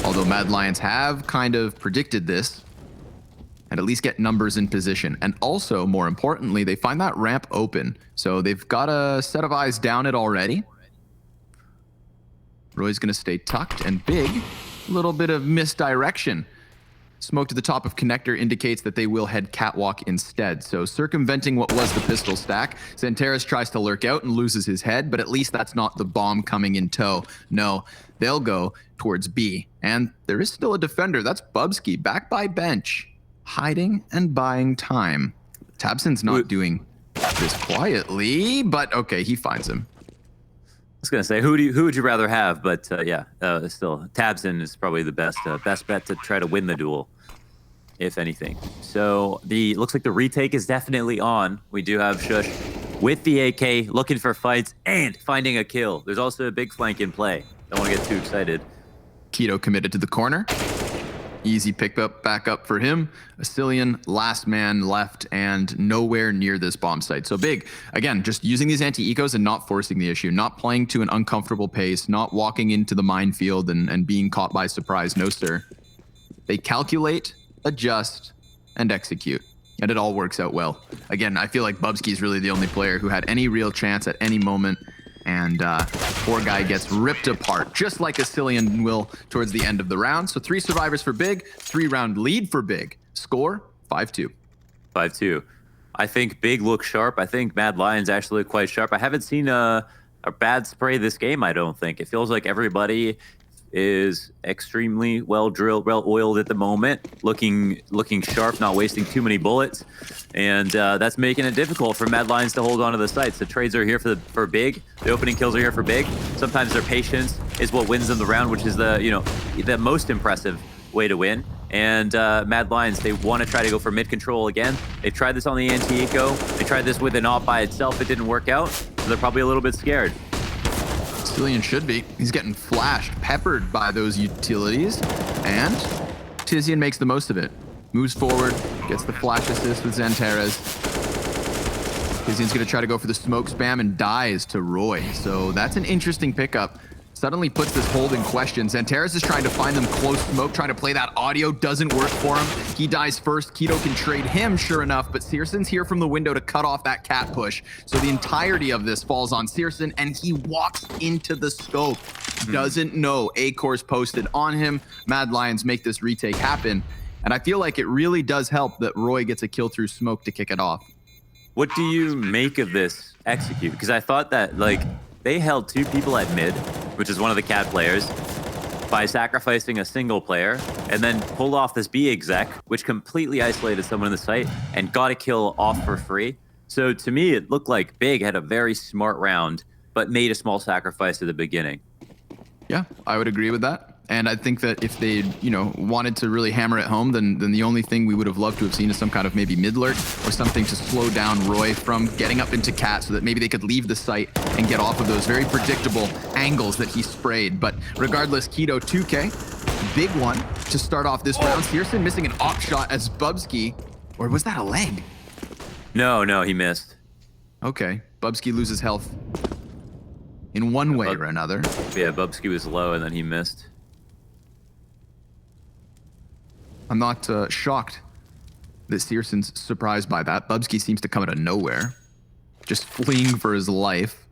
Although Mad Lions have kind of predicted this, and at least get numbers in position. And also, more importantly, they find that ramp open. So they've got a set of eyes down it already. Roy's going to stay tucked and Big. A little bit of misdirection. Smoke to the top of connector indicates that they will head catwalk instead. So circumventing what was the pistol stack, Xantares tries to lurk out and loses his head, but at least that's not the bomb coming in tow. No, they'll go towards B. And there is still a defender. That's Bubsky back by bench, hiding and buying time. Tabson's not doing this quietly, but okay, he finds him. I was gonna say, who would you rather have? But yeah, still, Tabson is probably the best bet to try to win the duel, if anything. So looks like the retake is definitely on. We do have Shush with the AK, looking for fights and finding a kill. There's also a big flank in play. Don't want to get too excited. Keto committed to the corner. Easy pickup back up for him. Asilian, last man left and nowhere near this bomb site. So Big, again, just using these anti-ecos and not forcing the issue, not playing to an uncomfortable pace, not walking into the minefield and being caught by surprise. No, sir. They calculate, adjust, and execute. And it all works out well. Again, I feel like Bubsky is really the only player who had any real chance at any moment. And poor guy gets ripped apart, just like Asilian will towards the end of the round. So 3 survivors for Big, 3-round lead for Big. Score, 5-2. 5-2. I think Big looks sharp. I think Mad Lions actually look quite sharp. I haven't seen a bad spray this game, I don't think. It feels like everybody is extremely well drilled, well oiled at the moment, looking sharp, not wasting too many bullets, and that's making it difficult for Mad Lions to hold on to the sites. The trades are here for Big. The opening kills are here for Big. Sometimes their patience is what wins them the round, which is the most impressive way to win. And Mad Lions, they want to try to go for mid control again. They tried this on the anti-eco. They tried this with an op by itself. It didn't work out, so they're probably a little bit scared. Asilian should be. He's getting flashed, peppered by those utilities, and Tizian makes the most of it. Moves forward, gets the flash assist with Xantares. Tizian's going to try to go for the smoke spam and dies to Roy. So that's an interesting pickup. Suddenly puts this hold in question. Xantares is trying to find them close smoke, trying to play that audio. Doesn't work for him. He dies first. Keto can trade him, sure enough, but Searson's here from the window to cut off that cat push. So the entirety of this falls on Searson, and he walks into the scope. Doesn't know A-course posted on him. Mad Lions make this retake happen. And I feel like it really does help that Roy gets a kill through smoke to kick it off. What do you make of this execute? Because I thought that, they held 2 people at mid, which is one of the cat players, by sacrificing a single player, and then pulled off this B exec, which completely isolated someone in the site and got a kill off for free. So to me, it looked like Big had a very smart round, but made a small sacrifice at the beginning. Yeah, I would agree with that. And I think that if they, wanted to really hammer it home, then the only thing we would have loved to have seen is some kind of maybe mid lurk or something to slow down Roy from getting up into cat so that maybe they could leave the site and get off of those very predictable angles that he sprayed. But regardless, Keto 2K, big one to start off this round. Searson missing an op shot as Bubsky, or was that a leg? No, he missed. Okay, Bubsky loses health in one way or another. Yeah, Bubsky was low and then he missed. I'm not shocked that Searson's surprised by that. Bubsky seems to come out of nowhere, just fleeing for his life.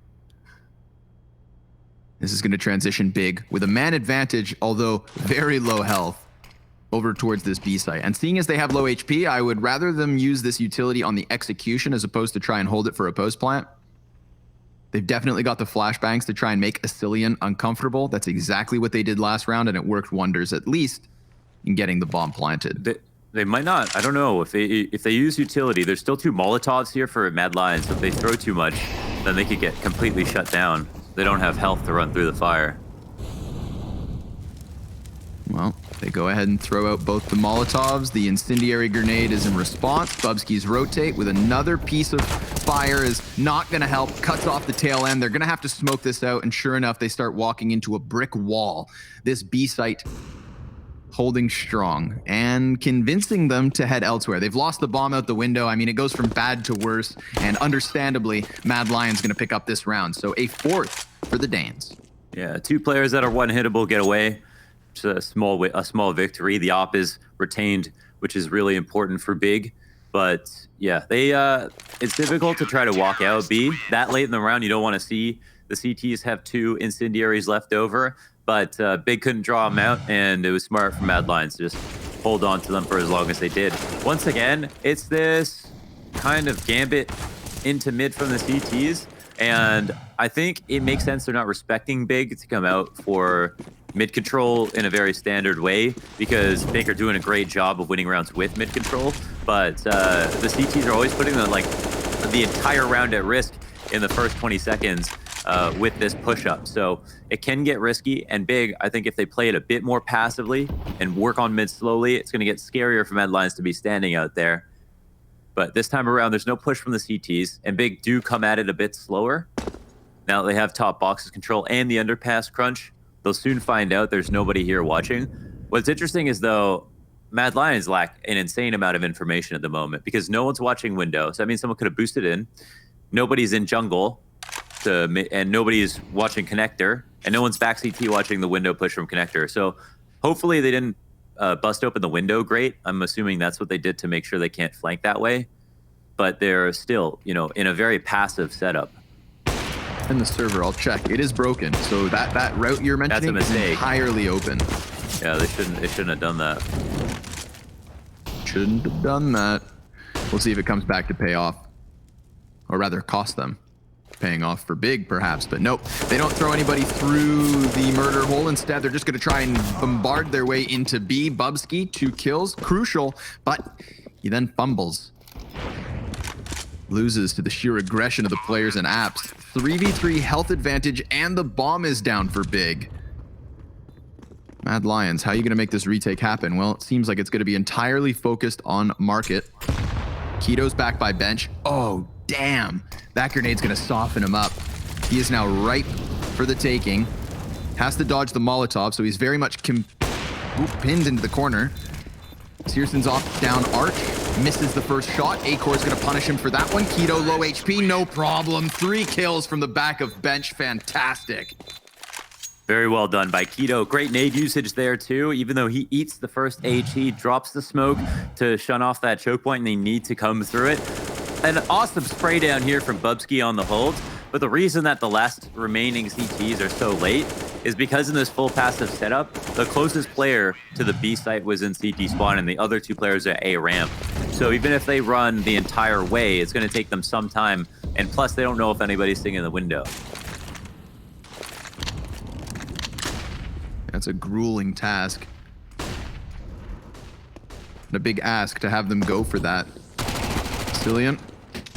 This is going to transition big with a man advantage, although very low health, over towards this B site. And seeing as they have low HP, I would rather them use this utility on the execution as opposed to try and hold it for a post plant. They've definitely got the flashbangs to try and make Asilian uncomfortable. That's exactly what they did last round, and it worked wonders, at least in getting the bomb planted. They might not. I don't know. If they use utility, there's still 2 Molotovs here for Mad Lions. So if they throw too much, then they could get completely shut down. They don't have health to run through the fire. Well, they go ahead and throw out both the Molotovs. The incendiary grenade is in response. Bubsky's rotate with another piece of fire is not going to help. Cuts off the tail end. They're going to have to smoke this out. And sure enough, they start walking into a brick wall. This B site holding strong and convincing them to head elsewhere. They've lost the bomb out the window. I mean, it goes from bad to worse. And understandably, Mad Lion's going to pick up this round. So a 4th for the Danes. Yeah, 2 players that are one-hittable get away. A small victory. The op is retained, which is really important for Big. But yeah, it's difficult to try to walk out B. That late in the round, you don't want to see the CTs have 2 incendiaries left over. But Big couldn't draw them out, and it was smart for Mad Lions to just hold on to them for as long as they did. Once again, it's this kind of gambit into mid from the CTs, and I think it makes sense they're not respecting Big to come out for mid control in a very standard way, because Big are doing a great job of winning rounds with mid control, but the CTs are always putting the entire round at risk in the first 20 seconds with this push-up. So it can get risky, and Big, I think if they play it a bit more passively and work on mid slowly, it's going to get scarier for Mad Lions to be standing out there. But this time around, there's no push from the CTs, and Big do come at it a bit slower. Now that they have top boxes control and the underpass crunch, they'll soon find out there's nobody here watching. What's interesting is, though, Mad Lions lack an insane amount of information at the moment because no one's watching window. So that means someone could have boosted in. Nobody's in jungle, and nobody's watching connector, and no one's back CT watching the window push from connector. So hopefully they didn't bust open the window great. I'm assuming that's what they did to make sure they can't flank that way. But they're still, in a very passive setup. And the server, I'll check. It is broken. So that route you're mentioning is entirely open. Yeah, they shouldn't have done that. Shouldn't have done that. We'll see if it comes back to pay off. Or rather, cost them. Paying off for Big, perhaps. But nope, they don't throw anybody through the murder hole. Instead, they're just going to try and bombard their way into B. Bubsky, 2 kills. Crucial, but he then fumbles. Loses to the sheer aggression of the players and apps. 3v3 health advantage, and the bomb is down for Big. Mad Lions, how are you going to make this retake happen? Well, it seems like it's going to be entirely focused on market. Keto's back by bench. Oh, damn. That grenade's going to soften him up. He is now ripe for the taking. Has to dodge the Molotov, so he's very much pinned into the corner. Searson's off down arch. Misses the first shot. Acor's going to punish him for that one. Keto low HP, no problem. 3 kills from the back of bench. Fantastic. Very well done by Keto. Great nade usage there too. Even though he eats the first H, he drops the smoke to shun off that choke point, and they need to come through it. An awesome spray down here from Bubsky on the hold. But the reason that the last remaining CTs are so late is because in this full passive setup, the closest player to the B site was in CT spawn, and the other 2 players are A ramp. So even if they run the entire way, it's going to take them some time. And plus, they don't know if anybody's sitting in the window. That's a grueling task. And a big ask to have them go for that. Cillian,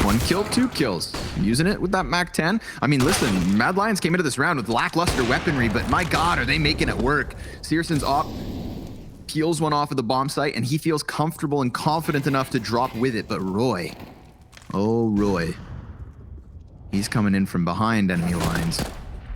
1 kill, 2 kills. Using it with that MAC-10. I mean, listen, Mad Lions came into this round with lackluster weaponry, but my God, are they making it work? Searson's op peels one off of the bomb site, and he feels comfortable and confident enough to drop with it. But Roy, oh Roy, he's coming in from behind enemy lines.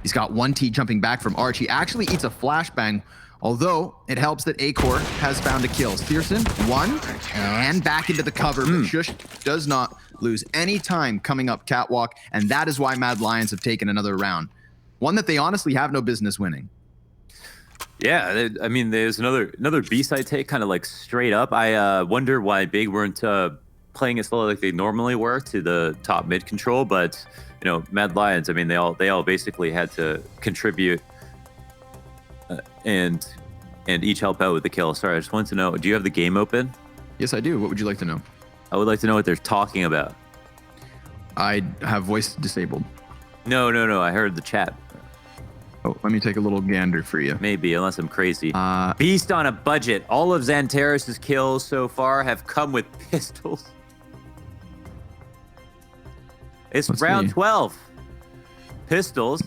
He's got 1T jumping back from Arch. He actually eats a flashbang, although it helps that Acor has found a kill. Searson, 1, and back into the cover, but Shush does not lose any time coming up catwalk, and that is why Mad Lions have taken another round. One that they honestly have no business winning. Yeah, I mean, there's another B-side take, kind of like straight up. I wonder why Big weren't playing as slow like they normally were to the top mid control, but you know, Mad Lions, I mean, they all basically had to contribute and each help out with the kill. Sorry, I just wanted to know, do you have the game open? Yes, I do. What would you like to know? I would like to know what they're talking about. I have voice disabled. No. I heard the chat. Oh, let me take a little gander for you. Maybe, unless I'm crazy. Beast on a budget. All of Xantares' kills so far have come with pistols. It's round 12. Pistols.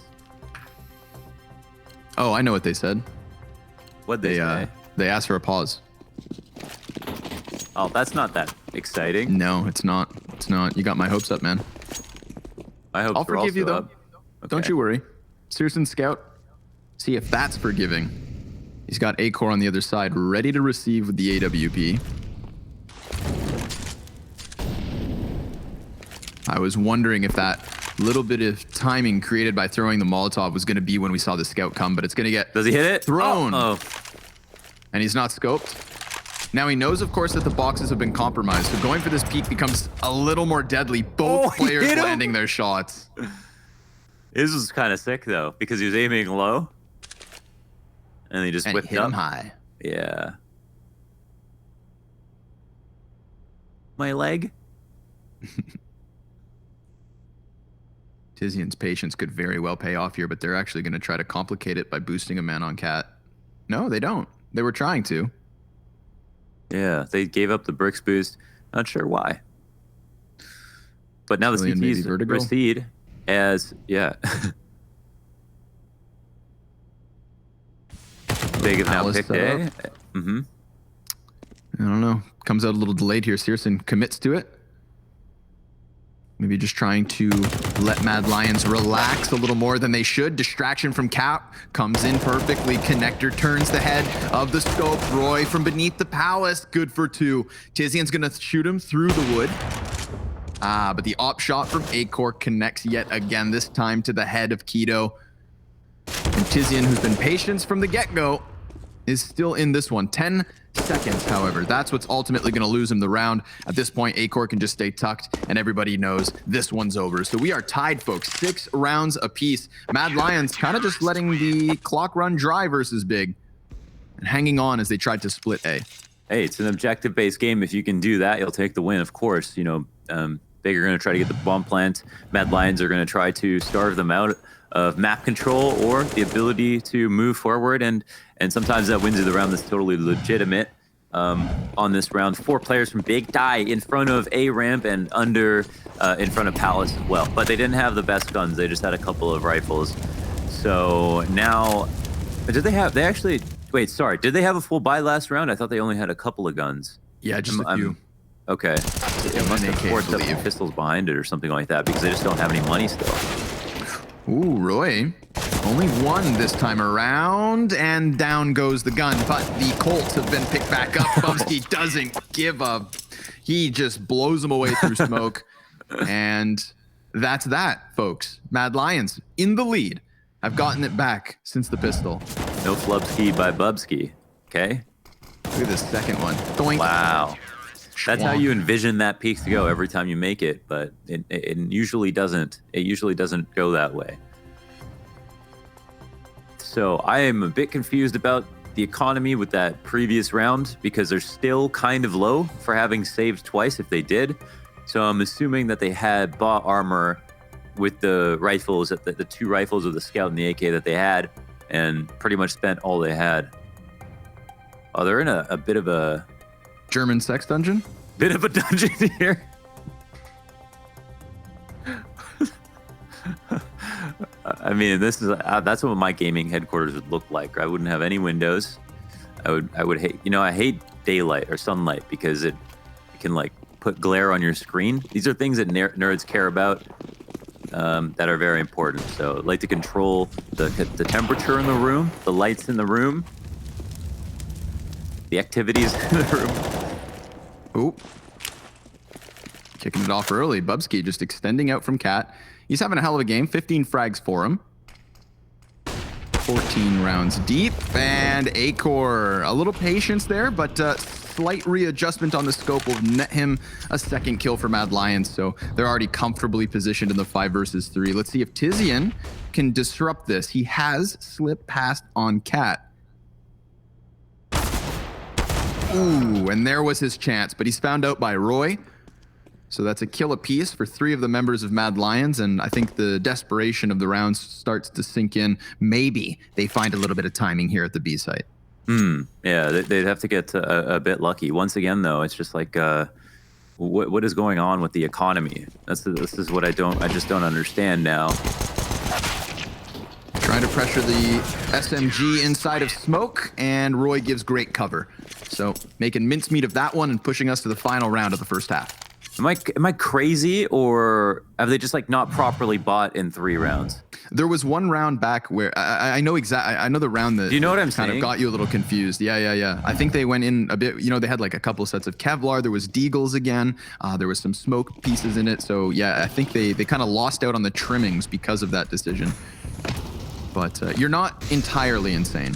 Oh, I know what they said. What'd they say? They asked for a pause. Oh, that's not that exciting. No, it's not. It's not. You got my hopes up, man. My hopes I'll forgive you, though. Okay. Don't you worry. Searson Scout. See if that's forgiving. He's got A-Core on the other side, ready to receive with the AWP. I was wondering if that little bit of timing created by throwing the Molotov was going to be when we saw the Scout come, but it's going to get Does he hit it? Thrown. Oh. And he's not scoped. Now he knows, of course, that the boxes have been compromised, so going for this peek becomes a little more deadly. Both players landing their shots. This was kind of sick, though, because he was aiming low. And he just whipped hit up. him high. Yeah. My leg? Tizian's patience could very well pay off here, but they're actually going to try to complicate it by boosting a man on Cat. No, they don't. They were trying to. Yeah, they gave up the bricks boost. Not sure why. But now the CTs recede as, yeah. Big have now picked A. Mm-hmm. I don't know. Comes out a little delayed here. Searson commits to it. Maybe just trying to let Mad Lions relax a little more than they should. Distraction from Cap comes in perfectly. Connector turns the head of the scope. Roy from beneath the palace. Good for 2. Tizian's going to shoot him through the wood. But the op shot from A-Core connects yet again, this time to the head of Keto. And Tizian, who's been patient from the get-go, is still in this one. 10 seconds, however. That's what's ultimately going to lose him the round. At this point, A-Core can just stay tucked, and everybody knows this one's over. So we are tied, folks. 6 rounds apiece. Mad Lions kind of just letting the clock run dry versus Big, and hanging on as they tried to split A. Hey, it's an objective-based game. If you can do that, you'll take the win, of course. You know, Big are going to try to get the bomb plant. Mad Lions are going to try to starve them out of map control or the ability to move forward, and sometimes that wins you the round. That's totally legitimate. On this round, 4 players from Big die in front of A ramp and under in front of Palace as well, but they didn't have the best guns. They just had a couple of rifles. So now, did they actually wait, sorry, did they have a full buy last round? I thought they only had a couple of guns. Yeah, just a few. Okay, it must have forced up the pistols behind it or something like that, because they just don't have any money still. Ooh, Roy. Only 1 this time around, and down goes the gun. But the Colts have been picked back up. Bumsky doesn't give up. He just blows them away through smoke. And that's that, folks. Mad Lions in the lead. I've gotten it back since the pistol. No flubski by Bubsky. Okay. Look at this second one. Doink. Wow. That's how you envision that peak to go every time you make it, but it usually doesn't. It usually doesn't go that way. So I am a bit confused about the economy with that previous round, because they're still kind of low for having saved twice if they did. So I'm assuming that they had bought armor with the rifles, the 2 rifles of the Scout and the AK that they had, and pretty much spent all they had. Oh, they're in a bit of a German sex dungeon? Bit of a dungeon here. I mean, this is that's what my gaming headquarters would look like. I wouldn't have any windows. I would hate, you know, I hate daylight or sunlight because it can like put glare on your screen. These are things that nerds care about that are very important. So I'd like to control the temperature in the room, the lights in the room, the activities in the room. Ooh. Kicking it off early. Bubsky just extending out from Cat. He's having a hell of a game. 15 frags for him. 14 rounds deep. And Acor, a little patience there, but slight readjustment on the scope will net him a second kill for Mad Lions. So they're already comfortably positioned in the 5 versus 3. Let's see if Tizian can disrupt this. He has slipped past on Cat. Ooh, and there was his chance, but he's found out by Roy. So that's a kill apiece for 3 of the members of Mad Lions, and I think the desperation of the rounds starts to sink in. Maybe they find a little bit of timing here at the B site. Yeah, they'd have to get a bit lucky. Once again, though, it's just like, what is going on with the economy? This is what I just don't understand now. Trying to pressure the SMG inside of smoke, and Roy gives great cover. So making mincemeat of that one and pushing us to the final round of the first half. Am I crazy, or have they just like not properly bought in 3 rounds? There was one round back where I know exactly. I know the round that. Do you know what I'm kind saying? of got you a little confused. Yeah. I think they went in a bit. You know, they had like a couple sets of Kevlar. There was Deagles again. There was some smoke pieces in it. So yeah, I think they kind of lost out on the trimmings because of that decision. But you're not entirely insane.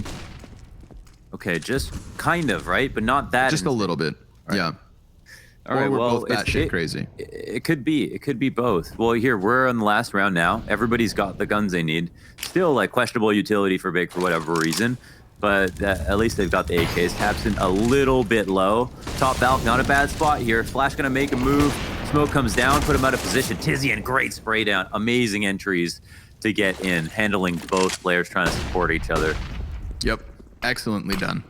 Okay, just kind of, right? But not that. Just a little bit. Right. Yeah. All right, we're well, both batshit crazy. It could be both. Well, here we're in the last round now. Everybody's got the guns they need. Still, like, questionable utility for Big for whatever reason, but at least they've got the AKs. Tapson a little bit low. Top Valk, not a bad spot here. Flash gonna make a move. Smoke comes down, put him out of position. Tizian, great spray down. Amazing entries to get in, handling both players trying to support each other. Yep, excellently done.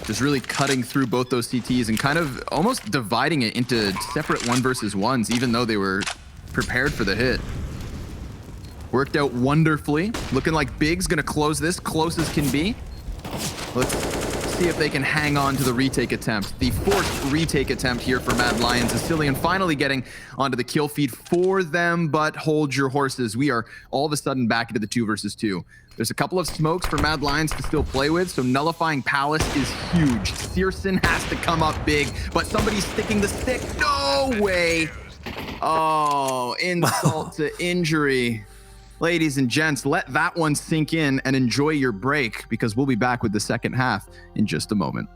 Just really cutting through both those CTs and kind of almost dividing it into separate 1 versus 1s, even though they were prepared for the hit. Worked out wonderfully. Looking like Big's gonna close this close as can be. Let's see if they can hang on to the retake attempt. The 4th retake attempt here for Mad Lions. Ascillion finally getting onto the kill feed for them, but hold your horses. We are all of a sudden back into the 2 versus 2. There's a couple of smokes for Mad Lions to still play with, so nullifying Palace is huge. Searson has to come up big, but somebody's sticking the stick. No way. Oh, insult to injury. Ladies and gents, let that one sink in and enjoy your break, because we'll be back with the second half in just a moment.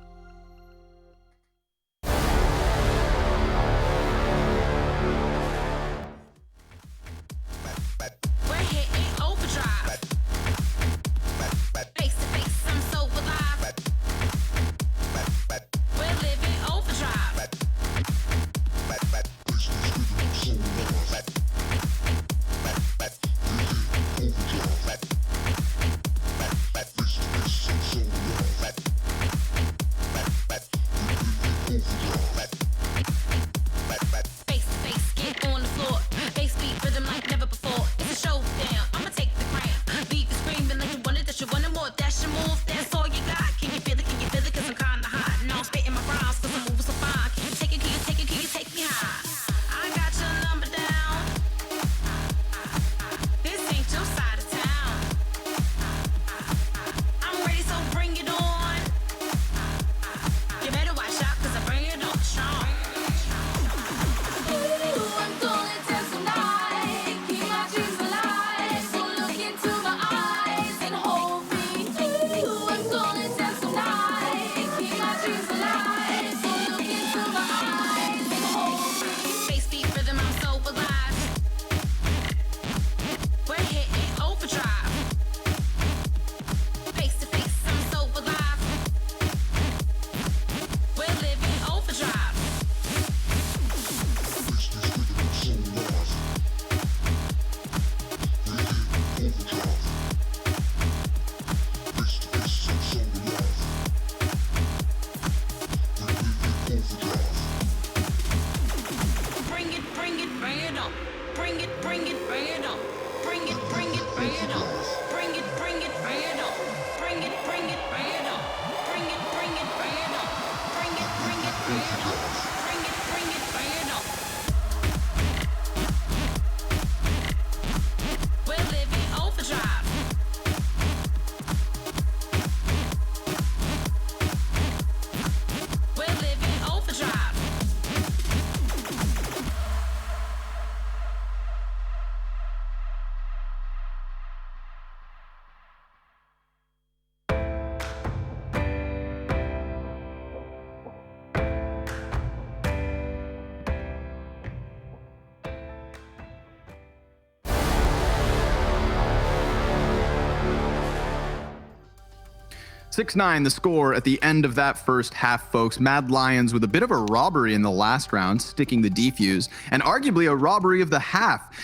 6-9 the score at the end of that first half, folks. Mad Lions with a bit of a robbery in the last round, sticking the defuse, and arguably a robbery of the half.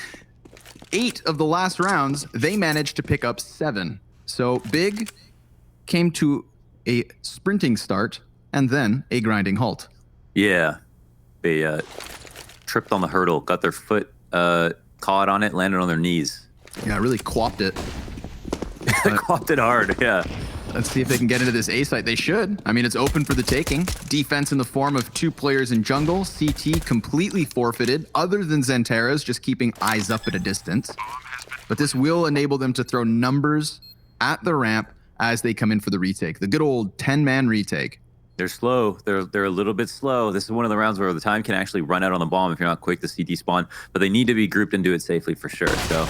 8 of the last rounds, they managed to pick up 7. So Big came to a sprinting start and then a grinding halt. Yeah, they tripped on the hurdle, got their foot caught on it, landed on their knees. Yeah, really quapped it. Quapped it hard, yeah. Let's see if they can get into this A site. They should. I mean, it's open for the taking. Defense in the form of 2 players in jungle. CT completely forfeited, other than Xanteras just keeping eyes up at a distance. But this will enable them to throw numbers at the ramp as they come in for the retake. The good old 10-man retake. They're slow. They're a little bit slow. This is one of the rounds where the time can actually run out on the bomb if you're not quick to CT spawn, but they need to be grouped and do it safely for sure. So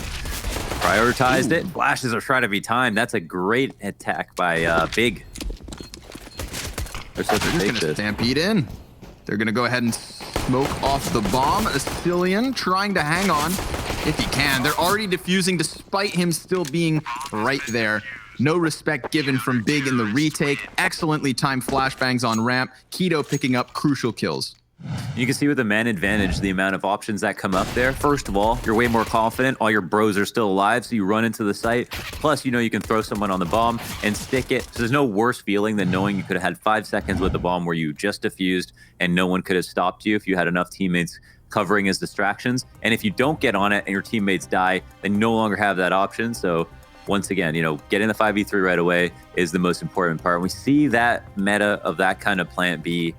prioritized it. Flashes are trying to be timed. That's a great attack by Big. They're such a big gonna stampede in. They're gonna go ahead and smoke off the bomb. Astillion trying to hang on if he can. They're already defusing despite him still being right there. No respect given from Big in the retake. Excellently timed flashbangs on ramp. Keto picking up crucial kills. You can see with the man advantage, the amount of options that come up there. First of all, you're way more confident. All your bros are still alive, so you run into the site. Plus, you know you can throw someone on the bomb and stick it. So there's no worse feeling than knowing you could have had 5 seconds with the bomb where you just defused and no one could have stopped you if you had enough teammates covering as distractions. And if you don't get on it and your teammates die, they no longer have that option. So once again, you know, getting the 5v3 right away is the most important part. We see that meta of that kind of plant be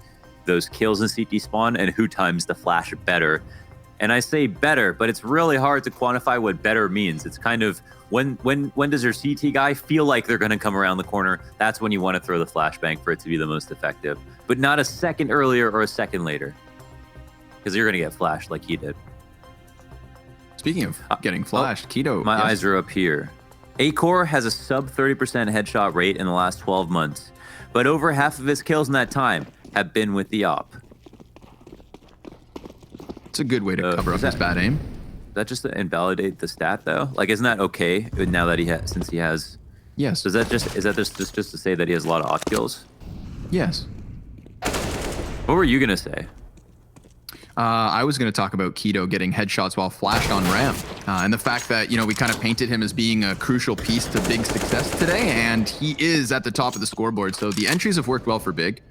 those kills in CT spawn and who times the flash better. And I say better, but it's really hard to quantify what better means. It's kind of when does your CT guy feel like they're going to come around the corner? That's when you want to throw the flashbang for it to be the most effective, but not a second earlier or a second later, because you're going to get flashed like he did. Speaking of getting flashed, Keto. My eyes are up here. A-Core has a sub 30% headshot rate in the last 12 months, but over half of his kills in that time have been with the op. It's a good way to cover up his bad aim. That just to invalidate the stat though? Like, isn't that okay now that he has, since he has? Yes. Is that just to say that he has a lot of op kills? Yes. What were you gonna say? I was going to talk about Keto getting headshots while flashed on ramp, and the fact that, you know, we kind of painted him as being a crucial piece to Big success today, and he is at the top of the scoreboard. So the entries have worked well for Big.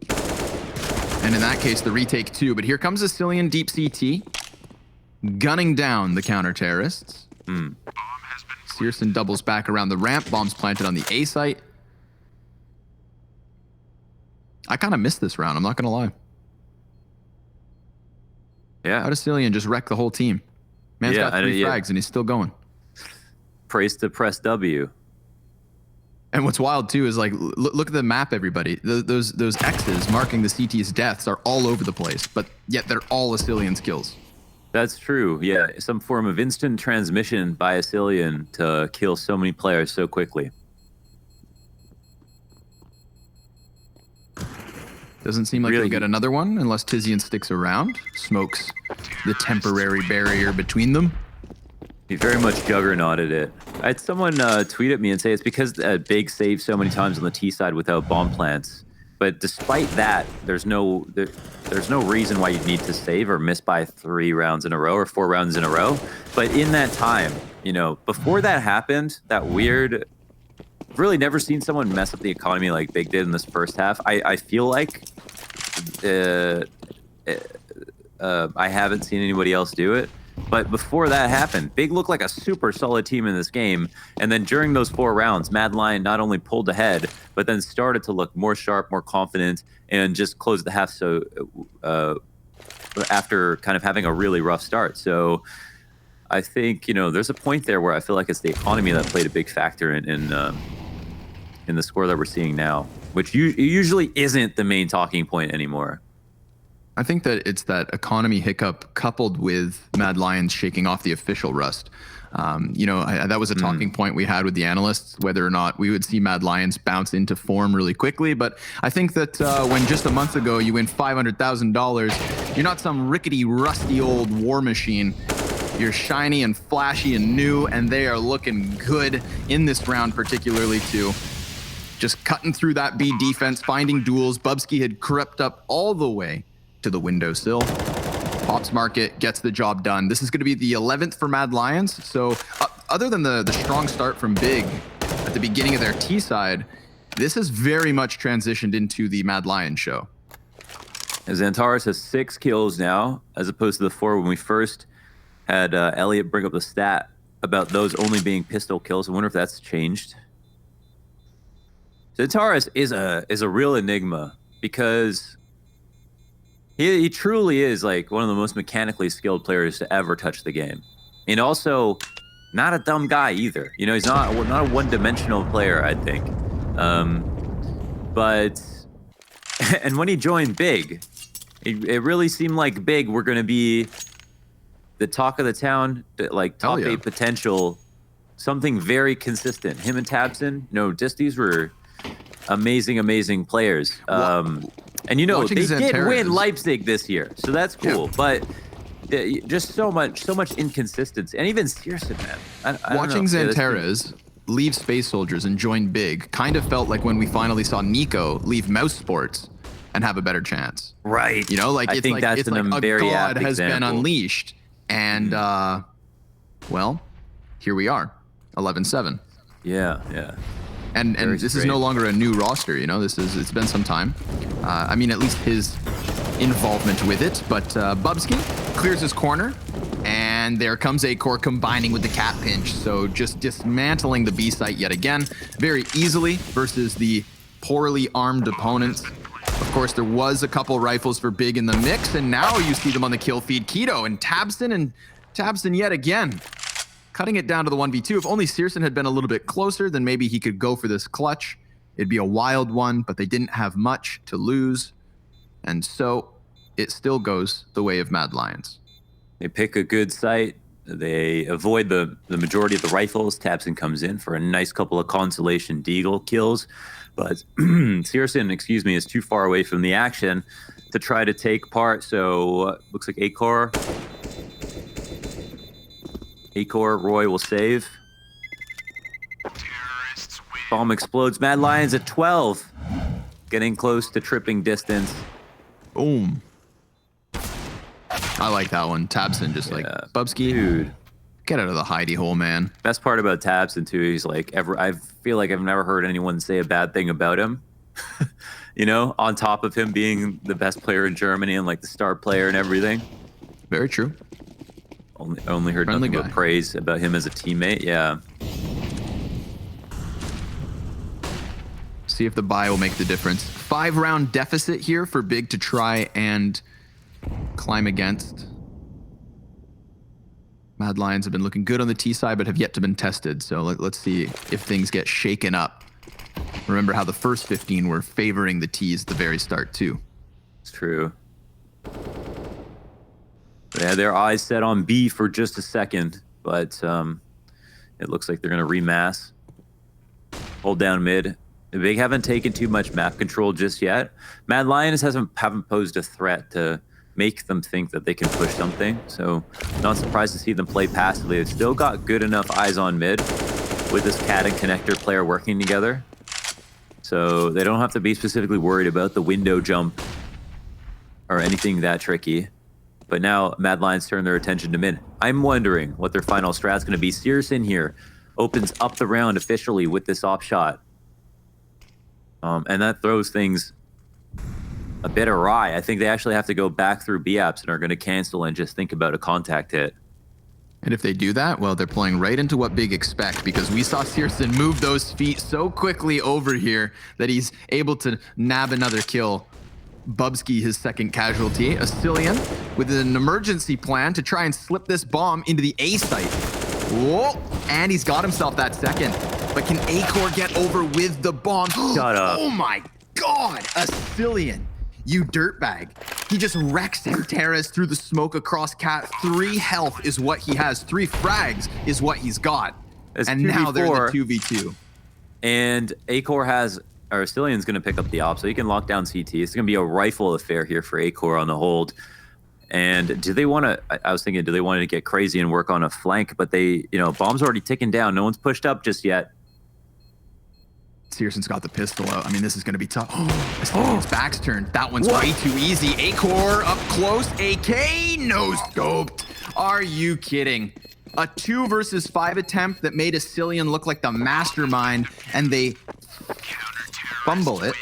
And in that case, the retake too. But here comes Astillion deep CT, gunning down the counter-terrorists. Searson doubles back around the ramp. Bombs planted on the A site. I kind of missed this round, I'm not going to lie. Yeah. Astillion just wrecked the whole team. Man's got 3 frags and he's still going. Praise to press W. And what's wild too is, like, look at the map, everybody. Those X's marking the CT's deaths are all over the place, but yet they're all Astillion's kills. That's true, yeah. Some form of instant transmission by Astillion to kill so many players so quickly. Doesn't seem like they'll get another one unless Tizian sticks around. Smokes the temporary barrier between them. He very much juggernauted it. I had someone tweet at me and say it's because Big saved so many times on the T side without bomb plants. But despite that, there's no reason why you'd need to save or miss by 3 rounds in a row or 4 rounds in a row. But in that time, you know, before that happened, that weird... I've really never seen someone mess up the economy like Big did in this first half. I feel like I haven't seen anybody else do it. But before that happened, Big looked like a super solid team in this game. And then during those 4 rounds, Mad Lion not only pulled ahead, but then started to look more sharp, more confident, and just closed the half so after kind of having a really rough start. So I think, you know, there's a point there where I feel like it's the economy that played a big factor in the score that we're seeing now, which usually isn't the main talking point anymore. I think that it's that economy hiccup coupled with Mad Lions shaking off the official rust. You know, that was a talking point we had with the analysts, whether or not we would see Mad Lions bounce into form really quickly. But I think that when just a month ago you win $500,000, you're not some rickety, rusty old war machine. You're shiny and flashy and new, and they are looking good in this round particularly too. Just cutting through that B defense, finding duels. Bubsky had crept up all the way to the windowsill. Pops Market gets the job done. This is going to be the 11th for Mad Lions. So other than the strong start from Big at the beginning of their T side, this has very much transitioned into the Mad Lions show. Xantares has 6 kills now, as opposed to the 4 when we first had Elliot bring up the stat about those only being pistol kills. I wonder if that's changed. Xantares is a real enigma because he truly is like one of the most mechanically skilled players to ever touch the game, and also not a dumb guy either. You know, he's not a one-dimensional player, I think. But and when he joined Big, it really seemed like Big were going to be the talk of the town, like top 8 potential, something very consistent. Him and Tabson, these were amazing players. And they did win Leipzig this year, so that's cool. But just so much inconsistency, and even Searson, man. Watching Xantares leave Space Soldiers and join Big kind of felt like when we finally saw Nico leave Mouse Sports and have a better chance. Right. I think that's a very god has example. been unleashed, and well, here we are, 11-7. Yeah. And this is no longer a new roster, it's been some time. I mean, at least his involvement with it, but Bubsky clears his corner, and there comes Acor combining with the cat pinch. So just dismantling the B site yet again, very easily versus the poorly armed opponents. Of course, there was a couple rifles for Big in the mix, and now you see them on the kill feed. Keto and Tabson yet again, cutting it down to the 1v2. If only Searson had been a little bit closer, then maybe he could go for this clutch. It'd be a wild one, but they didn't have much to lose. And so it still goes the way of Mad Lions. They pick a good site. They avoid the majority of the rifles. Tabson comes in for a nice couple of consolation deagle kills. But Searson, is too far away from the action to try to take part. So looks like Acor, Roy will save. Bomb explodes. Mad Lions at 12. Getting close to tripping distance. Boom. I like that one. Tabson just Bubsky. Dude. Get out of the hidey hole, man. Best part about Tabson, too, he's like, I feel like I've never heard anyone say a bad thing about him. On top of him being the best player in Germany and like the star player and everything. Very true. Only heard nothing but praise about him as a teammate. Yeah. See if the buy will make the difference. 5-round deficit here for Big to try and climb against. Mad Lions have been looking good on the T side, but have yet to been tested. So let's see if things get shaken up. Remember how the first 15 were favoring the T's at the very start too. It's true. They had their eyes set on B for just a second, but it looks like they're going to remass. Hold down mid. The Big haven't taken too much map control just yet. Mad Lions haven't posed a threat to make them think that they can push something. So not surprised to see them play passively. They've still got good enough eyes on mid with this cat and connector player working together. So they don't have to be specifically worried about the window jump or anything that tricky. But now Mad Lions turn their attention to mid. I'm wondering what their final strat's going to be. Searson here opens up the round officially with this op shot. And that throws things a bit awry. I think they actually have to go back through B-apps and are going to cancel and just think about a contact hit. And if they do that, well, they're playing right into what Big expect, because we saw Searson move those feet so quickly over here that he's able to nab another kill. Bubsky, his second casualty, Astillion with an emergency plan to try and slip this bomb into the A site. Whoa, and he's got himself that second. But can Acor get over with the bomb? Shut up. Oh my God, Astillion, you dirtbag. He just wrecks Xantares through the smoke across cat. 3 health is what he has. 3 frags is what he's got. It's and 2v4, now they're in the 2v2. And Acor has, or Astillion's going to pick up the op, so he can lock down CT. It's going to be a rifle affair here for Acor on the hold. And do they want to, I was thinking, do they want to get crazy and work on a flank? But they, bomb's already ticking down. No one's pushed up just yet. Searson's got the pistol out. I mean, this is going to be tough. It's back's turn. That one's way too easy. Acor up close. AK no scoped. Are you kidding? A 2 versus 5 attempt that made Asilian look like the mastermind, and they fumble it.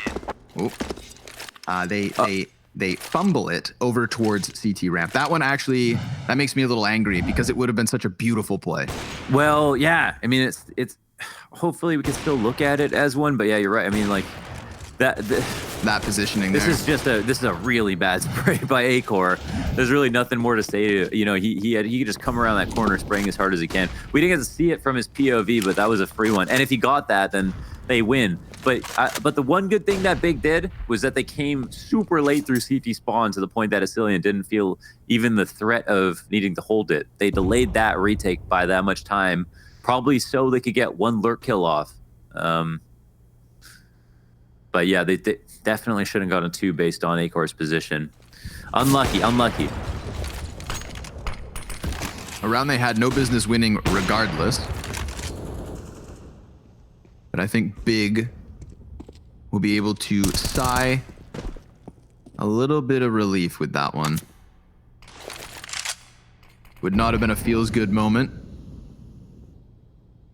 They fumble it over towards CT ramp. That one actually, that makes me a little angry because it would have been such a beautiful play. Well, yeah. I mean, it's hopefully we can still look at it as one, but yeah, you're right. I mean, like that positioning this there. This is a really bad spray by Acor. There's really nothing more to say. He could just come around that corner spraying as hard as he can. We didn't get to see it from his POV, but that was a free one. And if he got that, then they win. But the one good thing that Big did was that they came super late through CT spawn to the point that Asilian didn't feel even the threat of needing to hold it. They delayed that retake by that much time, probably so they could get one lurk kill off. But yeah, they definitely shouldn't have gotten 2 based on Acor's position. Unlucky. A round they had no business winning regardless. But I think Big will be able to sigh a little bit of relief with that one. Would not have been a feels good moment.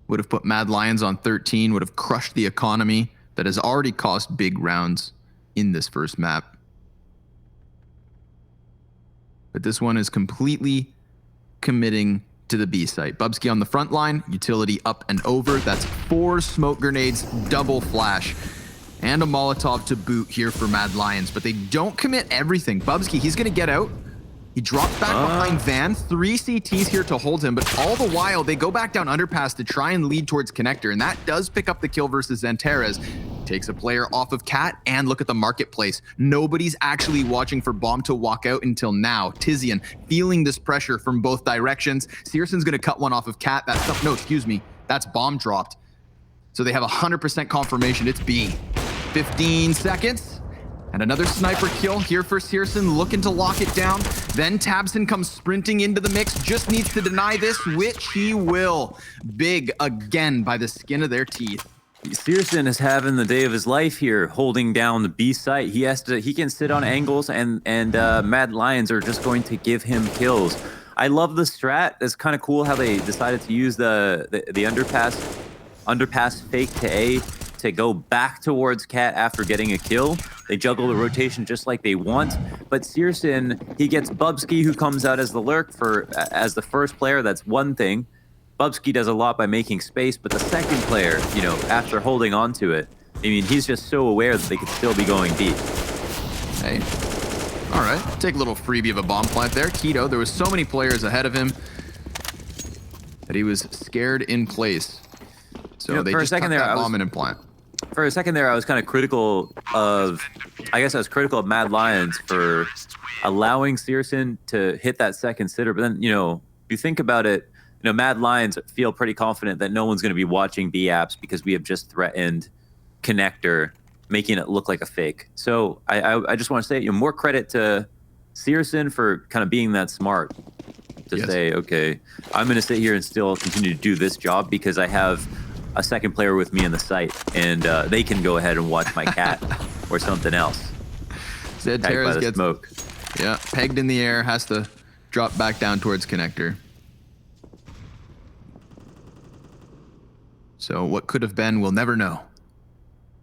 Would have put Mad Lions on 13, would have crushed the economy that has already cost Big rounds in this first map. But this one is completely committing to the B site. Bubsky on the front line, utility up and over. That's 4 smoke grenades, double flash, and a Molotov to boot here for Mad Lions. But they don't commit everything. Bubsky, he's gonna get out. He drops back behind Van. 3 CTs here to hold him, but all the while they go back down underpass to try and lead towards connector, and that does pick up the kill versus Xantares. Takes a player off of Cat, and look at the marketplace. Nobody's actually watching for Bomb to walk out until now. Tizian feeling this pressure from both directions. Searson's gonna cut one off of Cat. That's Bomb dropped. So they have 100% confirmation it's B. 15 seconds. And another sniper kill here for Searson, looking to lock it down. Then Tabson comes sprinting into the mix, just needs to deny this, which he will. Big again by the skin of their teeth. Searson is having the day of his life here, holding down the B site. He can sit on angles, and Mad Lions are just going to give him kills. I love the strat. It's kind of cool how they decided to use the underpass fake to A to go back towards Cat after getting a kill. They juggle the rotation just like they want. But Searson, he gets Bubsky, who comes out as the lurk as the first player. That's one thing. Bubsky does a lot by making space, but the second player, after holding on to it, I mean, he's just so aware that they could still be going deep. Hey, all right, take a little freebie of a bomb plant there. Keto, there was so many players ahead of him that he was scared in place. So they just tucked that bomb in and plant. For a second there, I was kind of critical of Mad Lions for allowing Searson to hit that second sitter. But then, you think about it, Mad Lions feel pretty confident that no one's going to be watching B apps because we have just threatened connector, making it look like a fake. So I just want to say, more credit to Searson for kind of being that smart to say, okay, I'm going to sit here and still continue to do this job because I have a second player with me in the site, and they can go ahead and watch my Cat or something else. Xantares gets smoke. Yeah, pegged in the air, has to drop back down towards connector. So what could have been, we'll never know.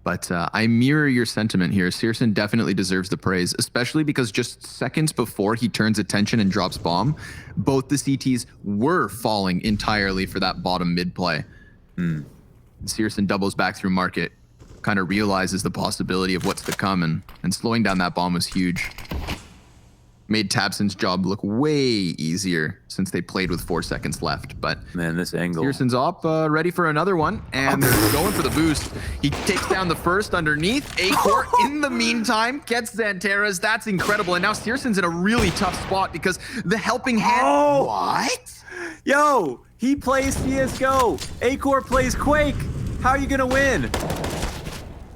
But I mirror your sentiment here. Searson definitely deserves the praise, especially because just seconds before he turns attention and drops bomb, both the CTs were falling entirely for that bottom mid play. Searson doubles back through market, kind of realizes the possibility of what's to come, and slowing down that bomb was huge. Made Tabson's job look way easier since they played with 4 seconds left. But man, this angle. Searson's up, ready for another one, and they're going for the boost. He takes down the first underneath. Acor, in the meantime, gets Xantares. That's incredible. And now Searson's in a really tough spot because the helping hand. Oh! What? Yo, he plays CSGO. Acor plays Quake. How are you gonna win?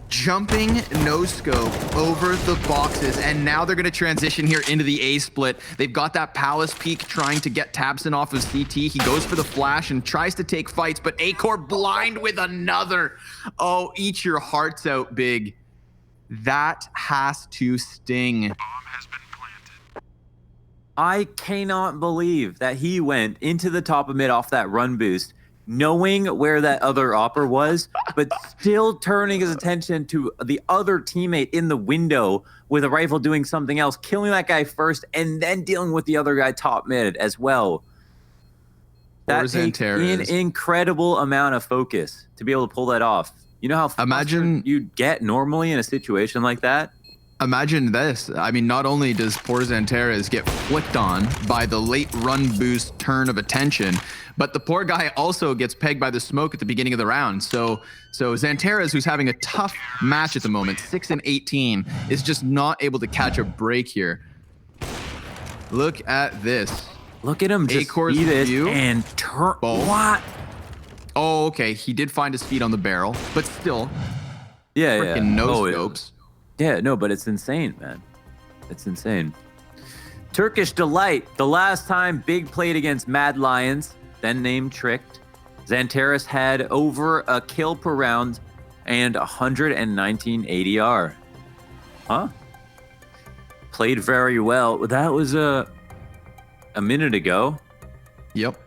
jumping no scope over the boxes, and now they're going to transition here into the A split. They've got that Palace peek trying to get tabseN off of CT. He goes for the flash and tries to take fights, but Acor blind with another. Oh, eat your hearts out, Big. That has to sting. I cannot believe that he went into the top of mid off that run boost, knowing where that other opper was, but still turning his attention to the other teammate in the window with a rifle doing something else, killing that guy first, and then dealing with the other guy top mid as well. That takes an incredible amount of focus to be able to pull that off. You know how frustrated you'd get normally in a situation like that? Imagine this. I mean, not only does poor Xanteres get flicked on by the late run boost turn of attention, but the poor guy also gets pegged by the smoke at the beginning of the round. So Xanteres, who's having a tough match at the moment, 6 and 18, is just not able to catch a break here. Look at this. Look at him just see this and turn. What? Oh, okay. He did find his feet on the barrel, but still. Yeah, freaking no scopes. Yeah, no, but it's insane, man. It's insane. Turkish Delight, the last time Big played against Mad Lions, then named Tricked, Xanteres had over a kill per round and 119 ADR. Huh? Played very well. That was a minute ago. Yep.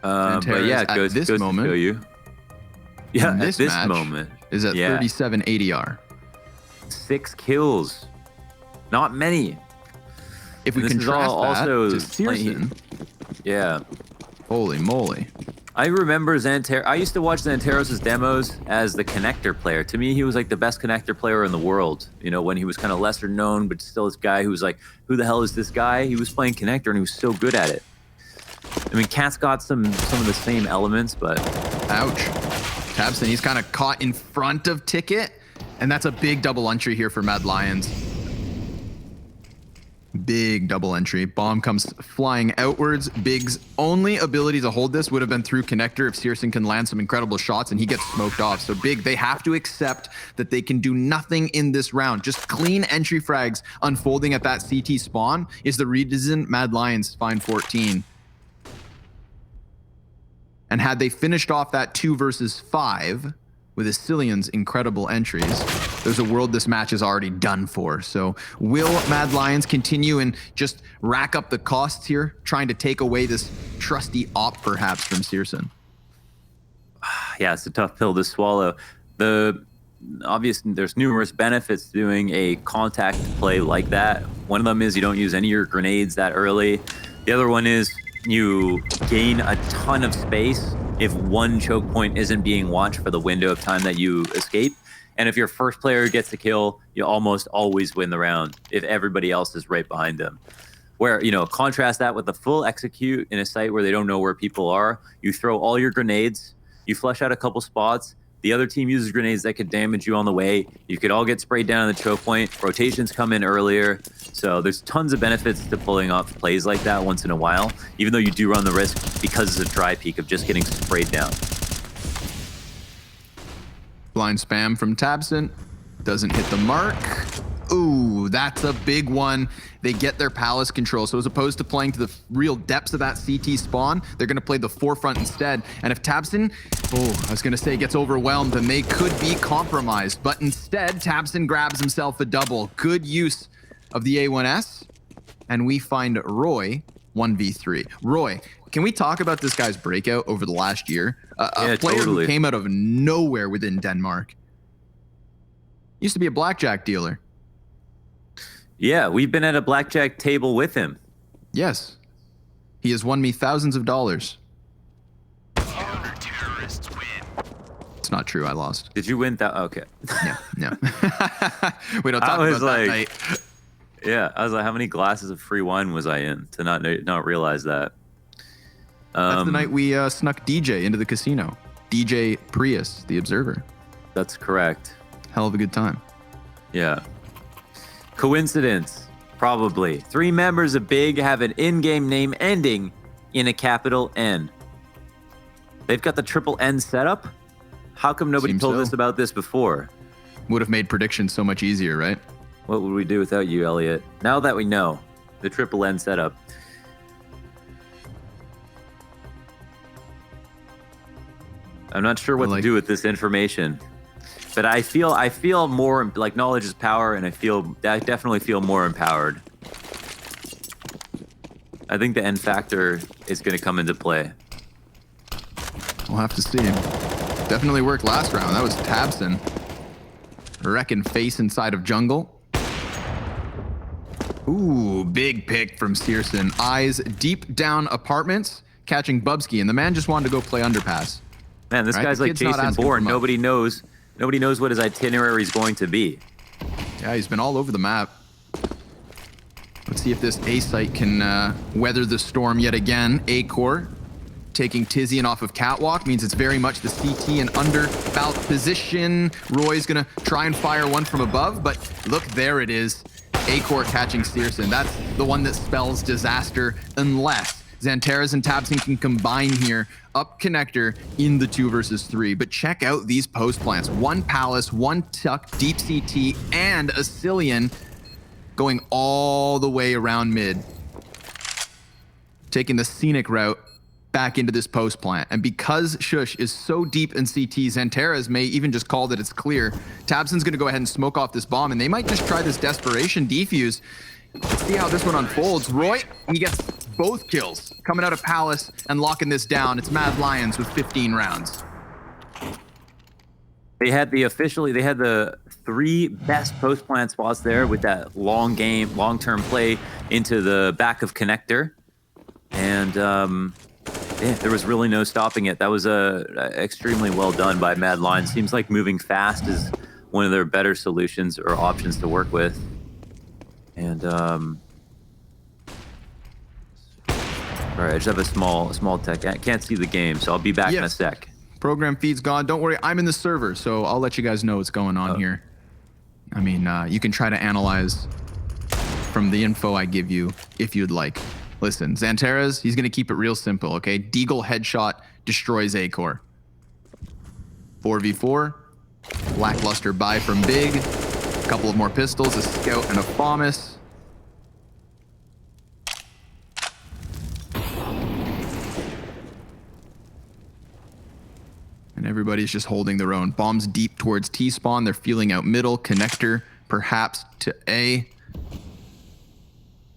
But yeah, it goes to show you. Yeah, at this moment. Is at 37 ADR. 6 kills. Not many. If we contrast that to Searson. Yeah. Holy moly. I remember Xanteres. I used to watch Xanteres' demos as the connector player. To me, he was like the best connector player in the world. You know, when he was kind of lesser known, but still this guy who was like, who the hell is this guy? He was playing connector and he was so good at it. I mean, Cat's got some of the same elements, but... Ouch. tabseN, he's kind of caught in front of Ticket, and that's a big double entry here for Mad Lions. Big double entry. Bomb comes flying outwards. Big's only ability to hold this would have been through connector if Searson can land some incredible shots and he gets smoked off. So Big, they have to accept that they can do nothing in this round. Just clean entry frags unfolding at that CT spawn is the reason Mad Lions find 14. And had they finished off that 2 versus 5 with Ascillion's incredible entries, there's a world this match is already done for. So will Mad Lions continue and just rack up the costs here, trying to take away this trusty op perhaps from Searson? Yeah, it's a tough pill to swallow. There's numerous benefits to doing a contact play like that. One of them is you don't use any of your grenades that early. The other one is you gain a ton of space if one choke point isn't being watched for the window of time that you escape. And if your first player gets the kill, you almost always win the round if everybody else is right behind them. Where, you know, contrast that with the full execute in a site where they don't know where people are. You throw all your grenades, you flush out a couple spots, the other team uses grenades that could damage you on the way. You could all get sprayed down in the choke point. Rotations come in earlier. So there's tons of benefits to pulling off plays like that once in a while, even though you do run the risk because it's a dry peak of just getting sprayed down. Blind spam from tabseN. Doesn't hit the mark. Ooh, that's a big one. They get their Palace control. So as opposed to playing to the real depths of that CT spawn, they're going to play the forefront instead. And if tabseN, I was going to say, gets overwhelmed, then they could be compromised. But instead, tabseN grabs himself a double. Good use of the A1S. And we find Roy 1v3. Roy, can we talk about this guy's breakout over the last year? A player who came out of nowhere within Denmark. Used to be a blackjack dealer. Yeah, we've been at a blackjack table with him. Yes. He has won me thousands of dollars. It's not true, I lost. Did you win that? Okay. No. We don't talk about that night. Yeah, I was like, how many glasses of free wine was I in to not realize that? That's the night we snuck DJ into the casino. DJ Prius, the Observer. That's correct. Hell of a good time. Yeah. Coincidence? Probably. 3 members of Big have an in-game name ending in a capital N. They've got the triple N setup. How come nobody told us about this before? Would have made predictions so much easier, right? What would we do without you, Elliot? Now that we know the triple N setup. I'm not sure what to do with this information, but I feel more like knowledge is power, and I definitely feel more empowered. I think the N factor is going to come into play. We'll have to see. Definitely worked last round. That was Tabson. Wrecking face inside of jungle. Ooh, big pick from Searson. Eyes deep down apartments, catching Bubsky, and the man just wanted to go play underpass. Man, this guy's like Jason Bourne. Nobody knows what his itinerary is going to be. Yeah, he's been all over the map. Let's see if this A site can weather the storm yet again. A core taking Tizian off of catwalk means it's very much the CT and under bout position. Roy's gonna try and fire one from above, but look, there it is. A core catching Searson. That's the one that spells disaster unless Xanteras and Tabson can combine here. Up connector in the 2 versus 3. But check out these post plants. 1 Palace, 1 Tuck, deep CT, and a Cillian going all the way around mid. Taking the scenic route back into this post plant. And because Shush is so deep in CT, Xanteras may even just call that it's clear. Tabson's going to go ahead and smoke off this bomb, and they might just try this desperation defuse. Let's see how this one unfolds. Roy, he gets both kills coming out of Palace and locking this down. It's Mad Lions with 15 rounds. They had the 3 best post plant spots there with that long-term play into the back of connector. And yeah, there was really no stopping it. That was extremely well done by Mad Lions. Seems like moving fast is one of their better solutions or options to work with. And all right, I just have a small tech. I can't see the game, so I'll be back in a sec. Program feed's gone. Don't worry, I'm in the server, so I'll let you guys know what's going on here. I mean, you can try to analyze from the info I give you if you'd like. Listen, Xanteras, he's going to keep it real simple, okay? Deagle headshot destroys A-Core. 4v4, lackluster buy from Big. A couple of more pistols, a scout and a FAMAS. And everybody's just holding their own. Bombs deep towards T-spawn. They're feeling out middle. Connector, perhaps to A.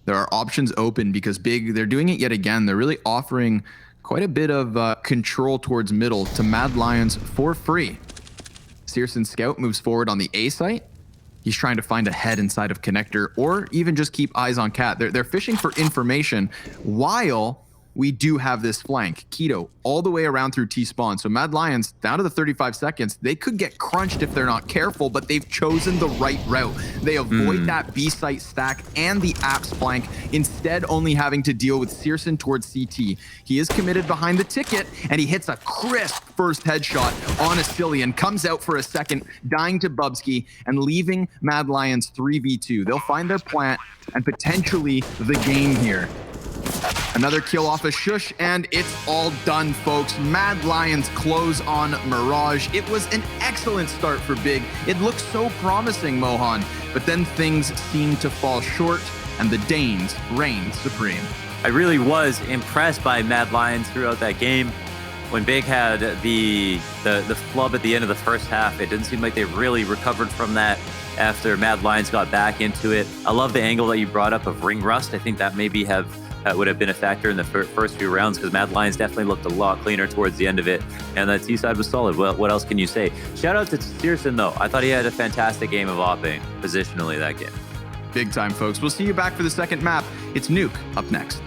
There are options open because Big, they're doing it yet again. They're really offering quite a bit of control towards middle to Mad Lions for free. Searson Scout moves forward on the A site. He's trying to find a head inside of connector or even just keep eyes on Cat. They're fishing for information while we do have this flank. Keto all the way around through T-spawn. So Mad Lions, down to the 35 seconds, they could get crunched if they're not careful, but they've chosen the right route. They avoid that B-site stack and the apps flank, instead only having to deal with Searson towards CT. He is committed behind the ticket, and he hits a crisp first headshot on a Cillian, comes out for a second, dying to Bubsky, and leaving Mad Lions 3v2. They'll find their plant and potentially the game here. Another kill off a Shush, and it's all done, folks. Mad Lions close on Mirage. It was an excellent start for Big. It looked so promising, Mohan, but then things seemed to fall short, and the Danes reigned supreme. I really was impressed by Mad Lions throughout that game. When Big had the flub at the end of the first half, it didn't seem like they really recovered from that after Mad Lions got back into it. I love the angle that you brought up of ring rust. I think that maybe would have been a factor in the first few rounds because Mad Lions definitely looked a lot cleaner towards the end of it, and the T side was solid. Well, what else can you say? Shout out to Searson though. I thought he had a fantastic game of opping positionally that game. Big time, folks. We'll see you back for the second map. It's Nuke up next.